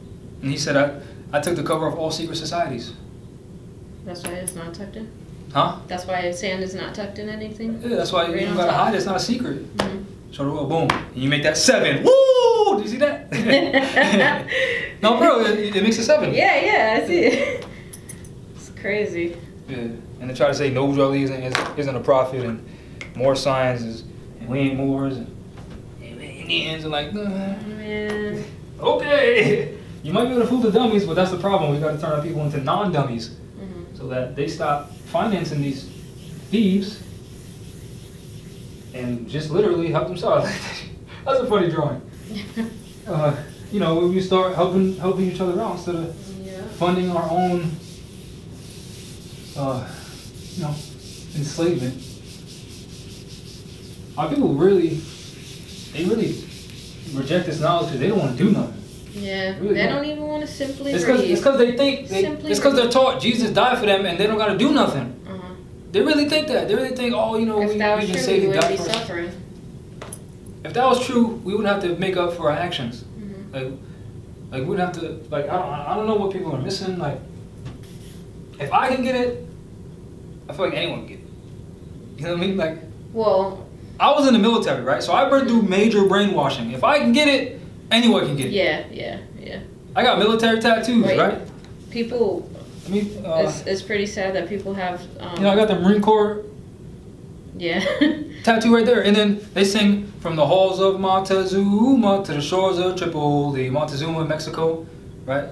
And he said, I took the cover of all secret societies. That's why it's not tucked in? Huh? That's why sand is not tucked in anything? Yeah, that's why you don't gotta hide it. It's not a secret. Mm-hmm. So, boom. And you make that 7. Woo! Do you see that? No, bro, it makes a 7. Yeah, I see it. It's crazy. Yeah. And they try to say Noble Drew Ali isn't a prophet, and more signs and we ain't Moors, and Indians are like, man. Okay. You might be able to fool the dummies, but that's the problem. We got to turn our people into non-dummies, so that they stop financing these thieves and just literally help themselves. That's a funny drawing. When we start helping each other out instead of funding our own, enslavement. Our people really reject this knowledge because they don't want to do nothing. Yeah, really they don't even want to simply read. It's because they're taught Jesus died for them and they don't got to do nothing. Uh-huh. They really think that. They really think, we can save the God for us. If that was true, we wouldn't have to make up for our actions. Mm-hmm. Like we wouldn't have to. Like I don't know what people are missing. Like if I can get it, I feel like anyone can get it. You know what I mean? Like I was in the military, right? So I've been through major brainwashing. If I can get it, anyone can get it. Yeah. I got military tattoos, right? People. I mean, it's pretty sad that people have. I got the Marine Corps. Yeah. Tattoo right there, and then they sing from the halls of Montezuma to the shores of Tripoli, Montezuma, Mexico, right?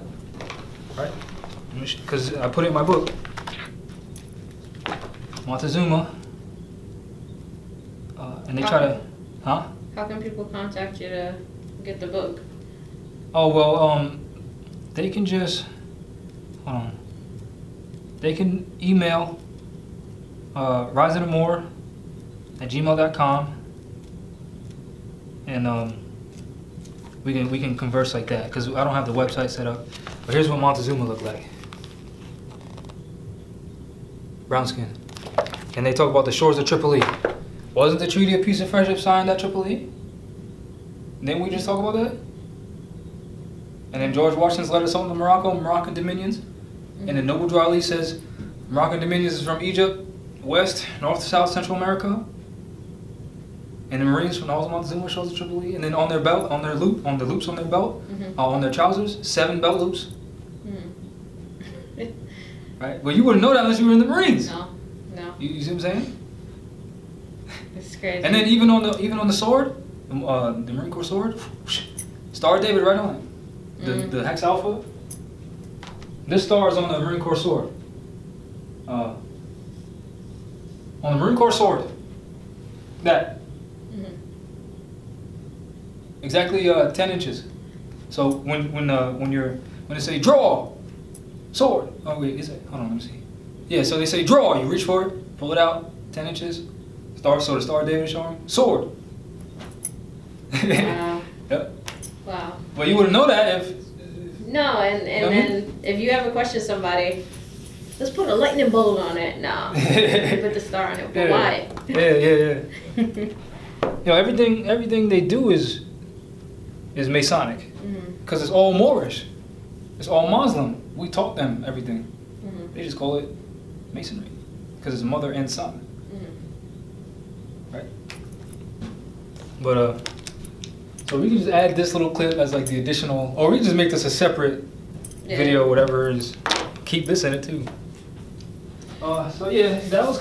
Because I put it in my book. Montezuma. And they try to, How can people contact you to get the book? Oh, well, they can just, hold on. They can email riseandamore@gmail.com, and we can converse like that, because I don't have the website set up. But here's what Montezuma looked like. Brown skin. And they talk about the shores of Tripoli. Wasn't the Treaty of Peace and Friendship signed at Tripoli? Didn't we just talk about that? And then George Washington's letter sold to Moroccan dominions. Mm-hmm. And then Noble Drew Ali says Moroccan dominions is from Egypt, West, North, South, Central America. And the Marines from all Montezuma shows to Tripoli. And then on their belt, on the loops on their belt, on their trousers, 7 belt loops. Right? Well, you wouldn't know that unless you were in the Marines. No. You see what I'm saying? It's crazy. And then even on the sword, The Marine Corps sword, Star of David right on it. The Hex Alpha. This star is on the Marine Corps sword. On the Marine Corps sword. That. Exactly 10 inches. So when they say draw, sword. Oh wait, is it? Hold on, let me see. Yeah, so they say draw. You reach for it, pull it out, 10 inches. So the Star of David is showing sword. Wow. Yep. Wow. Well, you wouldn't know that if. No, and then if you ever question somebody, let's put a lightning bolt on it. No, put the star on it. But why? Yeah. Everything they do is Masonic, because it's all Moorish, it's all Muslim. We taught them everything. They just call it Masonry, because it's mother and son. Right. But so we can just add this little clip as like the additional, or we can just make this a separate video, whatever, and just keep this in it too. So yeah, that was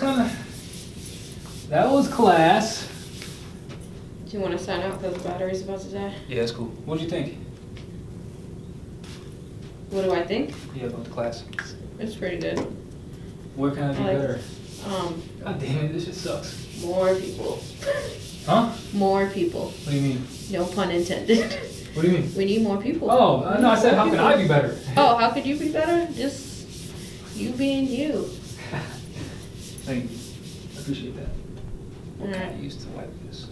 class. Do you want to sign out because the battery's about to die? Yeah, that's cool. What do you think? What do I think? Yeah, about the class. It's pretty good. What can I do better? God damn it, this shit sucks. More people. Huh? More people. What do you mean? No pun intended. What do you mean? We need more people. Oh, no, I said how can I be better? Oh, how could you be better? Just you being you. Thank you. I appreciate that. All right. I used to wipe this.